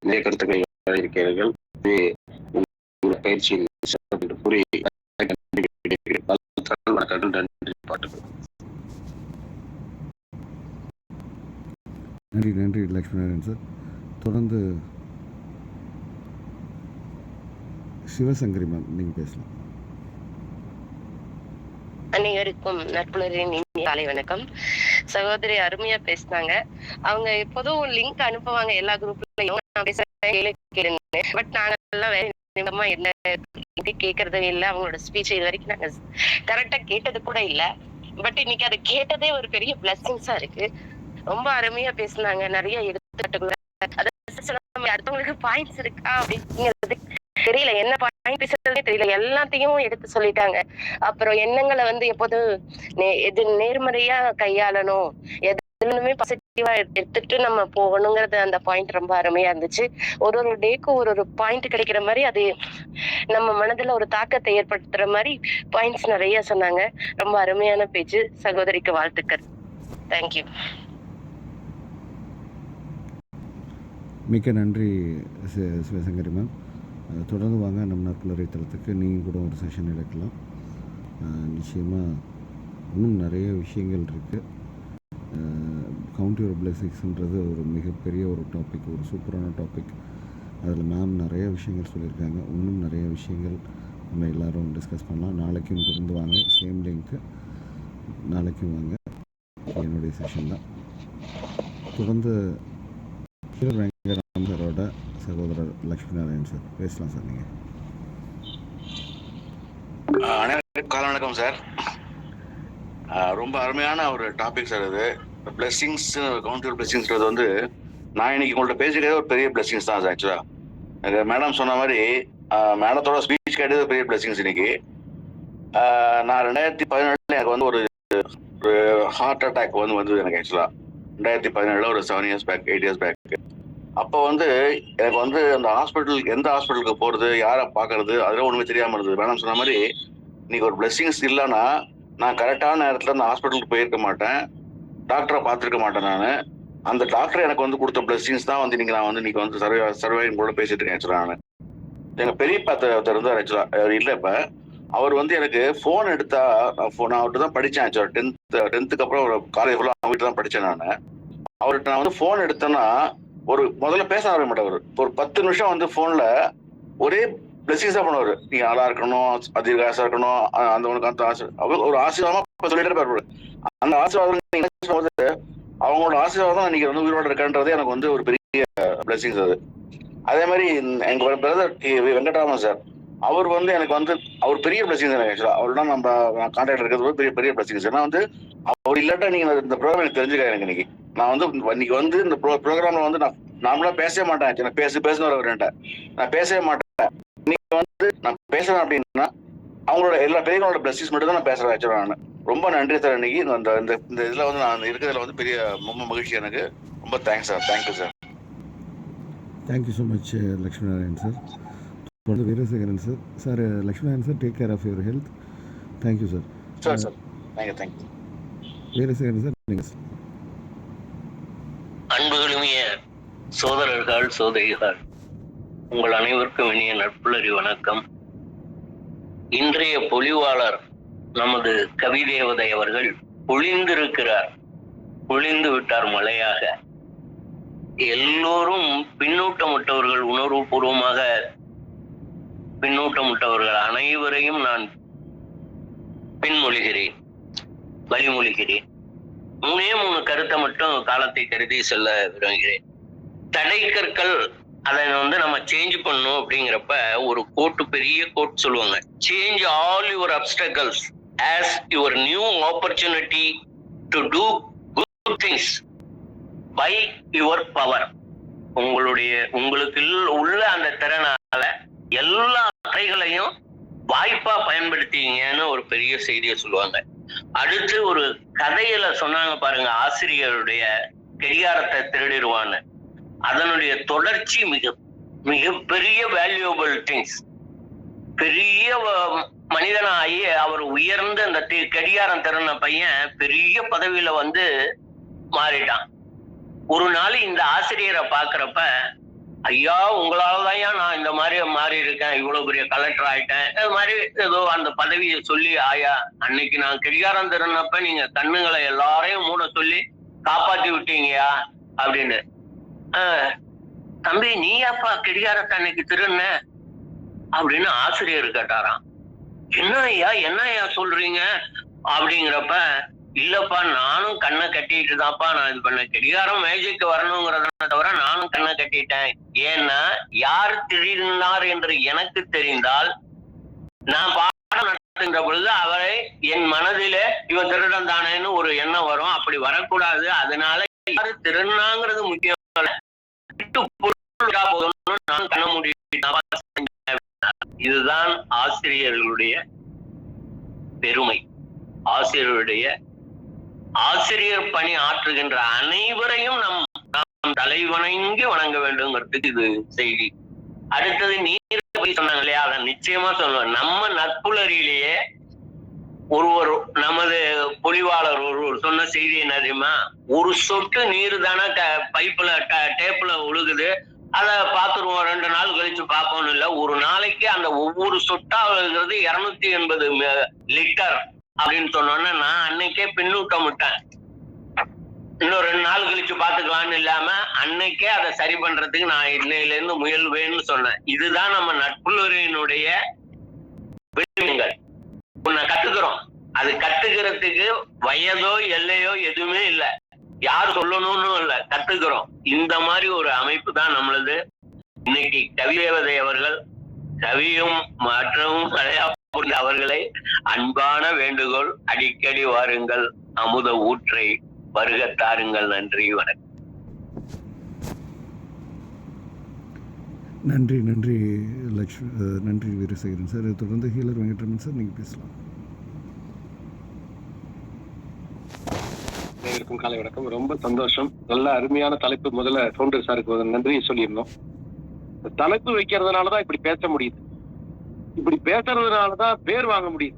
நிறைய கருத்துக்களை இருக்கிறீர்கள். பயிற்சியின் கூறி நன்றி நன்றி லக்ஷ்மி நாராயணன் சார். தொடர்ந்து சிவசங்கரி மேம் நீங்கள் பேசலாம். அனைவருக்கும் நட்புணரின் இனிய காலை வணக்கம். சகோதரி அருமையா பேசினாங்க. அவங்க எப்போதும் லிங்க் அனுப்புவாங்க எல்லா குரூப்லயும், நான் பேசுறேன். பட் நாங்க எல்லாம் வேற நிமிடமா என்ன கேட்கறதே இல்லை. அவங்களோட ஸ்பீச் இது வரைக்கும் நாங்க கரெக்டா கேட்டது கூட இல்ல. பட் இன்னைக்கு அதை கேட்டதே ஒரு பெரிய பிளஸிங்ஸா இருக்கு. ரொம்ப அருமையா பேசினாங்க. நிறைய எடுத்துக்காட்டுகள், அடுத்தவங்களுக்கு பாயிண்ட்ஸ் இருக்கா அப்படிங்கிறது தெரியல, என்ன பாயிண்ட் பேசுறதே தெரியல, எல்லாத்தையும் எடுத்து சொல்லிட்டாங்க. அப்புறம் எண்ணங்களை எப்போதும் நேர்மறையா கையாளணும், எதுலுமே பாசிட்டிவா எடுத்துட்டு நம்ம போகணுங்கிறது அந்த பாயிண்ட் ரொம்ப அருமையா இருந்துச்சு. ஒரு டேக்கும் ஒரு பாயிண்ட் கிடைக்கிற மாதிரி அது நம்ம மனதுல ஒரு தாக்கத்தை ஏற்படுத்துற மாதிரி பாயிண்ட்ஸ் நிறைய சொன்னாங்க. ரொம்ப அருமையான பேச்சு. சகோதரிக்கு வாழ்த்துக்கள். தேங்க்யூ. மிக்க நன்றி சிவசங்கரி மேம். தொடர்ந்து வாங்க நம் நட்புலரை தளத்துக்கு, நீங்கள் கூட ஒரு செஷன் எடுக்கலாம். நிச்சயமாக இன்னும் நிறைய விஷயங்கள் இருக்குது. கவுண்ட் யுவர் பிளஸிங்ஸ்ன்றது ஒரு மிகப்பெரிய ஒரு டாபிக், ஒரு சூப்பரான டாபிக். அதில் மேம் நிறைய விஷயங்கள் சொல்லியிருக்காங்க. இன்னும் நிறைய விஷயங்கள் நம்ம எல்லோரும் டிஸ்கஸ் பண்ணலாம். நாளைக்கும் தொடர்ந்து வாங்க, சேம் லிங்க்கு நாளைக்கும் வாங்க, என்னுடைய செஷன் தான். தொடர்ந்து வெங்கராம் சாரோட சகோதரர் லக்ஷ்மி நாராயணன் சார் பேசலாம் சார். நீங்கள் அனைவருக்கும் காலை வணக்கம் சார். ரொம்ப அருமையான ஒரு டாபிக் சார் இது. பிளெஸிங்ஸ், கவுண்ட் பிளெஸிங்ஸ்ன்றது நான் இன்னைக்கு உங்கள்கிட்ட பேசிக்கிறதே ஒரு பெரிய பிளெஸிங்ஸ் தான் சார். ஆக்சுவலாக மேடம் சொன்ன மாதிரி மேடத்தோட ஸ்பீச் கேட்டது பெரிய பிளெஸிங்ஸ். இன்னைக்கு நான் 2017 எனக்கு ஒரு ஹார்ட் அட்டாக் வந்தது எனக்கு. ஆக்சுவலாக 2017 ஒரு 7 years பேக், 8 years பேக். அப்போ எனக்கு அந்த ஹாஸ்பிட்டலுக்கு, எந்த ஹாஸ்பிட்டலுக்கு போகிறது, யாரை பார்க்கறது, அதெல்லாம் ஒன்றுமே தெரியாமல் இருந்தது. மேடம் சொன்ன மாதிரி இன்னைக்கு ஒரு பிளெஸிங்ஸ் இல்லைன்னா நான் கரெக்டான நேரத்தில் அந்த ஹாஸ்பிட்டலுக்கு போயிருக்க மாட்டேன், டாக்டரை பார்த்துருக்க மாட்டேன். நான் அந்த டாக்டர் எனக்கு கொடுத்த பிளெஸிங்ஸ் தான் இன்னைக்கு நான் இன்னைக்கு சர்வைவிங் கூட பேசிட்டு இருக்கேன். ஆக்சுவலாக நான் எங்கள் பெரியப்பா இருந்தார். ஆக்சுவலாக இல்லை, இப்போ அவர் வந்து எனக்கு ஃபோன் எடுத்தா, நான் அவர்கிட்ட தான் படித்தேன். ஆக்சுவலாக டென்த்துக்கு அப்புறம் ஒரு காலேஜ் ஃபுல்லாக அவங்ககிட்ட தான் படித்தேன் நான். அவர்கிட்ட நான் வந்து ஃபோன் எடுத்தேன்னா முதல்ல பேச ஆரம்பிக்க மாட்டார். ஒரு 10 நிமிஷம் வந்து ஃபோனில் ஒரே பிளஸிங்ஸாக பண்ணுவார். நீ ஆளாக இருக்கணும், அதிகாசா இருக்கணும், அந்த உனக்கு அந்த ஆசை, அவர் ஒரு ஆசீர்வாதமாக சொல்லிட்டு இருப்பார். அந்த ஆசீர்வாதம் அவங்களோட ஆசீர்வாதம் இன்னைக்கு வந்து உயிரோடு இருக்கான்றதே எனக்கு வந்து ஒரு பெரிய பிளஸிங்ஸ் அது. அதே மாதிரி எங்க பிரதர் வெங்கட்ராமன் சார், அவர் வந்து எனக்கு வந்து அவர் பெரிய பிளஸிங்ஸ் எனக்கு. ஆக்சுவலா அவர்னா நம்ம கான்டாக்ட் இருக்கிறது பெரிய பெரிய பிளஸிங்ஸ். ஏன்னா வந்து அவர் இல்லாட்டா நீங்க இந்த ப்ரோக்ராம் எனக்கு தெரிஞ்சுக்க எனக்கு இன்னைக்கு நான் வந்து இன்னைக்கு வந்து இந்த ப்ரோக்ராம்ல வந்து நான் நார்மலா பேசவே மாட்டேன். எனக்கு பேசுன்னு அவர்கிட்ட நான் பேசவே மாட்டேன். இன்னைக்கு வந்து நான் பேசுறேன் அப்படின்னா அவங்களோட எல்லா பெரியவங்களோட பிளஸிங்ஸ் மட்டும் தான் நான் பேசுறேன். ஆக்சுவலா நான் ரொம்ப நன்றி சார். இன்னைக்கு இந்த இதுல வந்து நான் இருக்கிறதுல வந்து பெரிய ரொம்ப மகிழ்ச்சி எனக்கு. ரொம்ப thanks sir. Thank you sir. Thank you so much Lakshmi Narayan sir. தொடர்ந்து Veerasekaran sir. Sir Lakshmi Narayan sir, take care of your health. Thank you sir. Sir thank you. Veerasekaran sir, நீங்கள் அன்புகளுமிய சோதரர்கள் சோதரிகள், உங்கள் அனைவருக்கும் இனிய நட்புலரி வணக்கம். இன்றைய பொழிவாளர் நமது கவிதேவதை அவர்கள் பொழிந்திருக்கிறார். பொழிந்து விட்டார் மழையாக. எல்லோரும் பின்னூட்டமிட்டவர்கள், உணர்வு பூர்வமாக பின்னூட்டமிட்டவர்கள் அனைவரையும் நான் பின்மொழிகிறேன், வழிமொழிகிறேன். 3 கருத்தை மட்டும் காலத்தை கருதி சொல்ல விரும்புகிறேன். தடை கற்கள் அதை வந்து நம்ம சேஞ்ச் பண்ணணும் அப்படிங்கிறப்ப ஒரு கோட்டு, பெரிய கோட் சொல்லுவாங்க, change all your obstacles as your new opportunity to do good things by your power. உங்களுக்கு உள்ள அந்த திறனால எல்லா தடைகளையும் வாய்ப்பா பயன்படுத்திங்கன்னு ஒரு பெரிய செய்தியை சொல்லுவாங்க. அடுத்து ஒரு கதையில சொன்னாங்க பாருங்க, ஆசிரியருடைய கடிகாரத்தை திருடிடுவான்னு. அதனுடைய தொடர்ச்சி மிகப்பெரிய வேல்யூபிள் திங்ஸ். பெரிய மனிதனாகி அவர் உயர்ந்து அந்த கடிகாரம் திறன பையன் பெரிய பதவியில வந்து மாறிட்டான். ஒரு நாள் இந்த ஆசிரியரை பாக்குறப்ப, ஐயா உங்களாலதான் நான் இந்த மாதிரி மாறி இருக்கேன், இவ்வளவு பெரிய கலெக்டர் ஆயிட்டேன், இது மாதிரி ஏதோ அந்த பதவியை சொல்லி, ஆயா அன்னைக்கு நான் கடிகாரம் திறனப்ப நீங்க கண்ணுங்களை எல்லாரையும் மூட சொல்லி காப்பாத்தி விட்டீங்கயா அப்படின்னு. தம்பி நீயாப்பா கடிகாரத்தை அன்னைக்கு திருண்ண அப்படின்னு ஆசிரியர் கேட்டாராம். என்ன சொல்றீங்க அப்படிங்கிறப்ப, இல்லப்பா நானும் கண்ணை கட்டிட்டு தான்ப்பா நான் இது பண்ண, கடிகாரம் மேஜைக்கு வரணுங்கிறத தவிர நானும் கண்ணை கட்டிட்டேன். ஏன்னா யார் திருடினார் என்று எனக்கு தெரிந்தால் நான் பாடம் நடத்துகின்ற பொழுது அவரை என் மனதிலே இவன் திருடன் தானேன்னு ஒரு எண்ணம் வரும். அப்படி வரக்கூடாது. அதனால யாரு திருநாங்கிறது முக்கியம். இதுதான் ஆசிரியர்களுடைய பெருமை. ஆசிரியர் பணி ஆற்றுகின்ற அனைவரையும் நாம் தலைவணங்கி வணங்க வேண்டும்ங்கிறதுக்கு இது செய்தி. அடுத்தது நீர் சொன்னாங்க இல்லையா, அதை நிச்சயமா சொல்லுவேன். நம்ம நட்புலரிலேயே ஒருவர், நமது பொழிவாளர் ஒருவர் சொன்ன செய்தி என்ன தெரியுமா, ஒரு சொட்டு நீர் தானே பைப்புல டேப்ல ஒழுகுது, அதை பார்த்துருவோம் 2 நாள் கழிச்சு பார்ப்போம்னு இல்லை. ஒரு நாளைக்கு அந்த ஒவ்வொரு சொட்டா விழுகிறது 280 லிட்டர் அப்படின்னு சொன்னோன்னா நான் அன்னைக்கே பின்னூட்டம் விட்டேன். இன்னும் 2 நாள் கழிச்சு பார்த்துக்கலான்னு இல்லாம அன்னைக்கே அதை சரி பண்றதுக்கு நான் இன்னையில இருந்து முயல்வேன்னு சொன்னேன். இதுதான் நம்ம நட்புலரினுடைய விழுமியங்கள். உன்னை கத்துக்கிறோம், அது கத்துக்கிறதுக்கு வயதோ எல்லையோ எதுவுமே இல்லை, யார் சொல்லணும்னு இல்லை, கத்துக்கிறோம். இந்த மாதிரி ஒரு அமைப்பு தான் நம்மளது. இன்னைக்கு கவிதேவதை அவர்கள், கவியும் மற்றும் அவர்களை அன்பான வேண்டுகோள், அடிக்கடி வாருங்கள், அமுத ஊற்றை வருக தாருங்கள். நன்றி, வணக்கம். நன்றி நன்றி வீரசேகரன் சார். தொடர்ந்து ஹீலர் வெங்கட்ராமன் சார், நீங்கள் பேசலாம். அனைவருக்கும் காலை வணக்கம். ரொம்ப சந்தோஷம். நல்ல அருமையான தலைப்பு. முதல்ல ஃபவுண்டர் சாருக்கு நன்றி சொல்லிடணும். தலைப்பு வைக்கிறதுனாலதான் இப்படி பேச முடியுது. இப்படி பேசுறதுனாலதான் பேர் வாங்க முடியுது.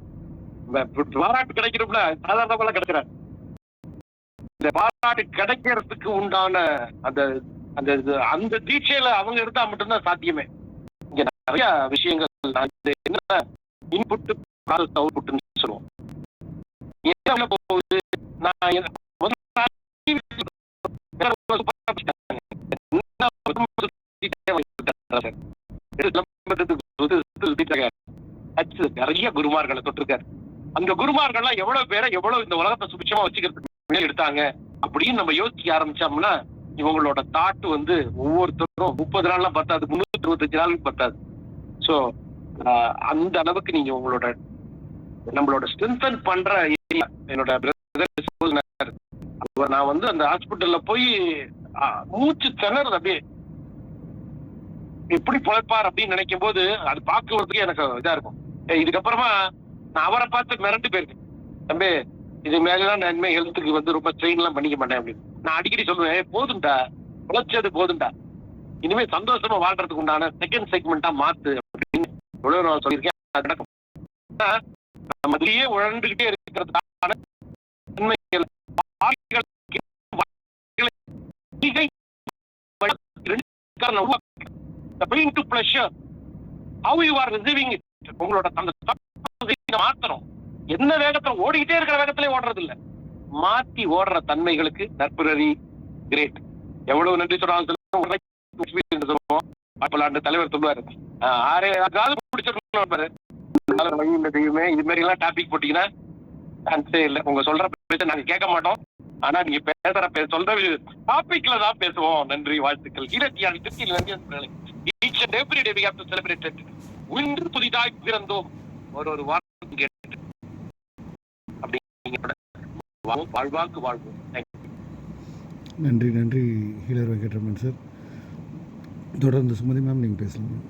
பாராட்டு கிடைக்கிறப்பல சாதாரண கிடைக்கிறார். இந்த பாராட்டு கிடைக்கிறதுக்கு உண்டான அந்த அந்த அந்த தீட்சையில அவங்க இருந்தா மட்டும்தான் சாத்தியமே. இங்க நிறைய விஷயங்கள் என்ன இன்புட் ப்ராசஸ் அவுட்புட்னு சொல்லுவோம். என்ன போகுது, நான் நிறைய குருமார்களை தொட்டிருக்காரு. அந்த குருமார்கள்லாம் எவ்வளவு பேரை எவ்வளவு இந்த உலகத்தை சுபிட்சமா வச்சுக்கிறதுக்கு எடுத்தாங்க அப்படின்னு நம்ம யோசிக்க ஆரம்பிச்சோம்னா, இவங்களோட தாட்டு வந்து ஒவ்வொருத்தரும் 30 நாள்லாம் பத்தாது, 325 நாளுக்கு பத்தாது. ஸோ அந்த அளவுக்கு நீங்க உங்களோட நம்மளோட ஸ்ட்ரென்தன் பண்ற ஏரியா. என்னோட பிரதர் நான் வந்து அந்த ஹாஸ்பிட்டல்ல போய் மூச்சு திணறது, அப்படியே எப்படி பொழைப்பார் அப்படின்னு நினைக்கும் போது அது பார்க்கறதுக்கு எனக்கு இதா இருக்கும். இதுக்கப்புறமா நான் அவரை பார்த்து மிரண்டு போயிருக்கேன், தம்பி இது மேலாம் நான் இனிமே ஹெல்த்துக்கு வந்து ரொம்ப ஸ்ட்ரெயின் எல்லாம் பண்ணிக்க மாட்டேன் அப்படின்னு. நான் அடிக்கடி சொல்லுவேன், போதும்டா உழைச்சது போதும்டா, இனிமே சந்தோஷமா வாழ்றதுக்கு உண்டான செகண்ட் செக்மெண்டா மாத்து அப்படின்னு எவ்வளவு நான் சொல்லியிருக்கேன். அது நடக்கும். நம்ம அதுலயே உழந்துகிட்டே இருக்கிறதுக்கான உண்மைகள் உங்களோட அந்த மாத்திரம் என்ன வேகத்துல ஓடிக்கிட்டே இருக்கிற வேகத்திலே ஓடுறது இல்ல, மாத்தி ஓடுற தன்மைகளுக்கு நற்புரரி கிரேட். எவ்வளவு நன்றி சொல்லுவோம். தலைவர் சொல்லுவாரு, தெய்வமே இது மாதிரி எல்லாம் டாபிக் போட்டீங்கன்னா சான்ஸே இல்ல, உங்க சொல்ற பேச நாங்க கேட்க மாட்டோம், ஆனா நீங்க பேசுற சொல்ற டாபிக்ல தான் பேசுவோம். நன்றி, வாழ்த்துக்கள். இன்று புதிதாய் பிறந்தோம் ஒரு வார்த்தை கேட்டு அப்படிங்கிற வாழ்வாக்கு வாழ்வோம். நன்றி நன்றி ஹீலர் வெங்கட்ரமன் சார். தொடர்ந்து சுமதி மேம் நீங்கள் பேசலாம்.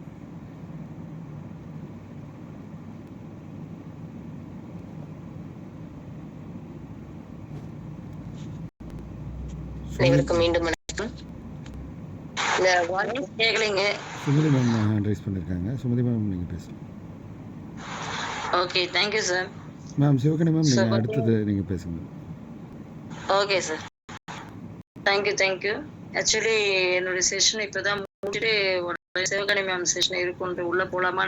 அனைவருக்கும் மீண்டும் வணக்கம். கேட்கலைங்க. சுமதி மேம் ஹேண்ட் ரைஸ் பண்ணியிருக்காங்க. சுமதி மேம் நீங்கள் பேசலாம். Okay, thank you sir. Ma'am Sivagani ma'am நீங்கள் அடுத்தது நீங்கள் பேசுங்க. Okay sir, thank you. ஆக்சுவலி என்னுடைய செஷன் இப்போ தான் முடிச்சுட்டு சிவகணி மேம் செஷன் இருக்குன்ட்டு உள்ளே போகலாமா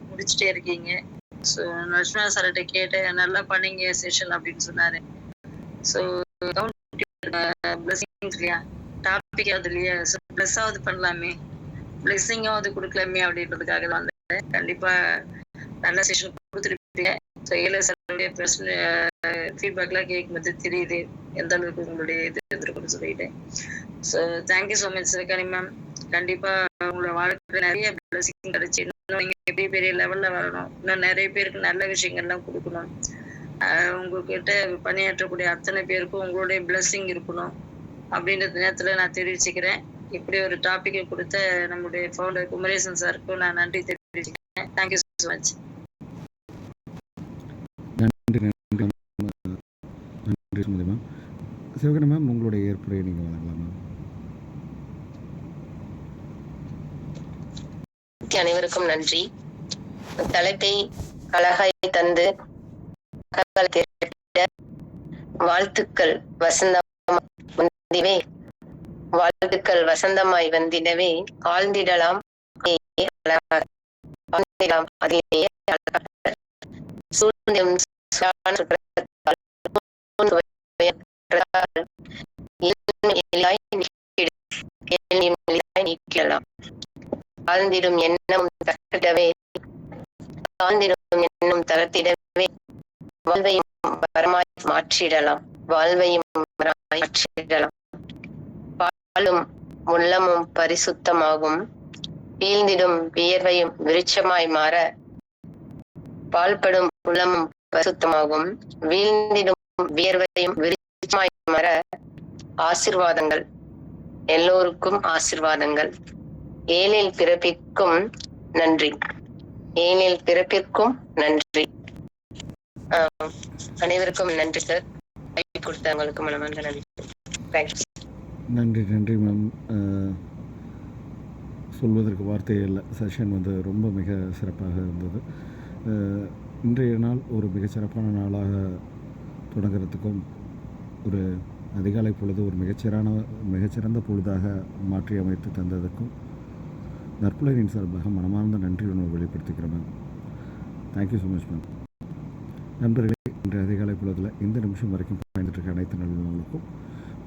முடிச்சுட்டே இருக்கீங்க. ஸோ நர்ஸ்மா சார்கிட்ட கேட்டேன், நல்லா பண்ணீங்க செஷன் அப்படின்னு சொன்னார். ஸோ பிளஸிங்ஸ் இல்லையா, டாபிக் அது இல்லையா, ஸோ பிளஸ்ஸாவது பண்ணலாமே, பிளஸிங்காவது கொடுக்கலாமே அப்படின்றதுக்காக தான் வந்தேன். கண்டிப்பாக நல்ல செஷன் கொடுத்துருப்பீங்க. ஸோ ஏழு சாருடைய ஃபீட்பேக்லாம் கேட்கும்போது தெரியுது எந்த அளவுக்கு உங்களுடைய இது இருந்திருக்குன்னு சொல்லிட்டேன். So thank you so much Sivagani ma'am. கண்டிப்பாக உங்களோட வாழ்க்கையில் நிறைய பிளஸிங் கிடைச்சி இன்னும் நீங்கள் பெரிய பெரிய லெவலில் வரணும், இன்னும் நிறைய பேருக்கு நல்ல விஷயங்கள்லாம் கொடுக்கணும். உங்ககிட்ட பணியாற்றக்கூடிய அத்தனை பேருக்கும் உங்களுடைய பிளஸிங் இருக்கணும் அப்படின்ற நேரத்தில் நான் தெரிவிச்சுக்கிறேன். இப்படி ஒரு டாப்பிக்கை கொடுத்த நம்முடைய ஃபவுண்டர் குமரேசன் சாருக்கும் நான் நன்றி தெரிவிச்சுக்கிறேன். Thank you so much. நன்றி சுமதி மேம். சிவகணி மேம் உங்களுடைய ஏற்புரையை நீங்கள் வழங்கலாம் மேம். அனைவருக்கும் நன்றி. தலைப்பை அழகாய் தந்து வாழ்த்துக்கள் வசந்தமாய் வந்திடவே ஆழ்ந்திடலாம் நீக்கலாம். ஆழ்ந்திடும் எண்ணம் தட்டிடவே ஆழ்ந்திடும் எண்ணம் தளர்த்திடவே வாழ்வையும் வரமாய் மாற்றிடலாம். பாலும் உள்ளமும் பரிசுத்தமாகும். வீழ்ந்திடும் வியர்வையும் விருட்சமாய் மாற பால்படும் உள்ளமும் பரிசுத்தமாகும். வீழ்ந்திடும் வியர்வையும் விருட்சமாய் மாற ஆசீர்வாதங்கள், எல்லோருக்கும் ஆசீர்வாதங்கள். ஏழில் பிறப்பிற்கும் நன்றி. அனைவருக்கும் நன்றி சார். கொடுத்தவங்களுக்கு மனமார்ந்த நன்றி. நன்றி மேம். சொல்வதற்கு வார்த்தையே இல்லை. செஷன் வந்து ரொம்ப மிக சிறப்பாக இருந்தது. இன்றைய நாள் ஒரு மிகச்சிறப்பான நாளாக தொடங்குறதுக்கும் ஒரு அதிகாலை பொழுது ஒரு மிகச்சிறந்த பொழுதாக மாற்றி அமைத்து தந்ததுக்கும் நற்புலரின் சார்பாக மனமார்ந்த நன்றி உணர்வு வெளிப்படுத்திக்கிறேன் ma'am. Thank you so much ma'am. நண்பர்களே, இன்று அதிகாலை பொழுதில் இந்த நிமிஷம் வரைக்கும் பயணித்திருக்க அனைத்து நல்லுள்ளவங்களுக்கும்,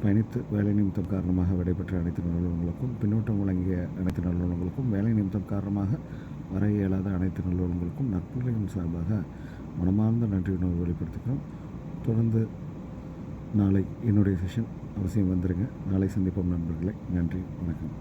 பயணித்து வேலை நிமித்தம் காரணமாக விடைபெற்ற அனைத்து நல்லுள்ளவங்களுக்கும், பின்னோட்டம் வழங்கிய அனைத்து நல்லுள்ளவங்களுக்கும், வேலை நிமித்தம் காரணமாக வர இயலாத அனைத்து நல்லுள்ளவங்களுக்கும் நற்புலரின் சார்பாக மனமார்ந்த நன்றி உணர்வு வெளிப்படுத்திக்கிறோம். தொடர்ந்து நாளை என்னுடைய செஷன் அவசியம் வந்துடுங்க. நாளை சந்திப்போம் நண்பர்களே. நன்றி, வணக்கம்.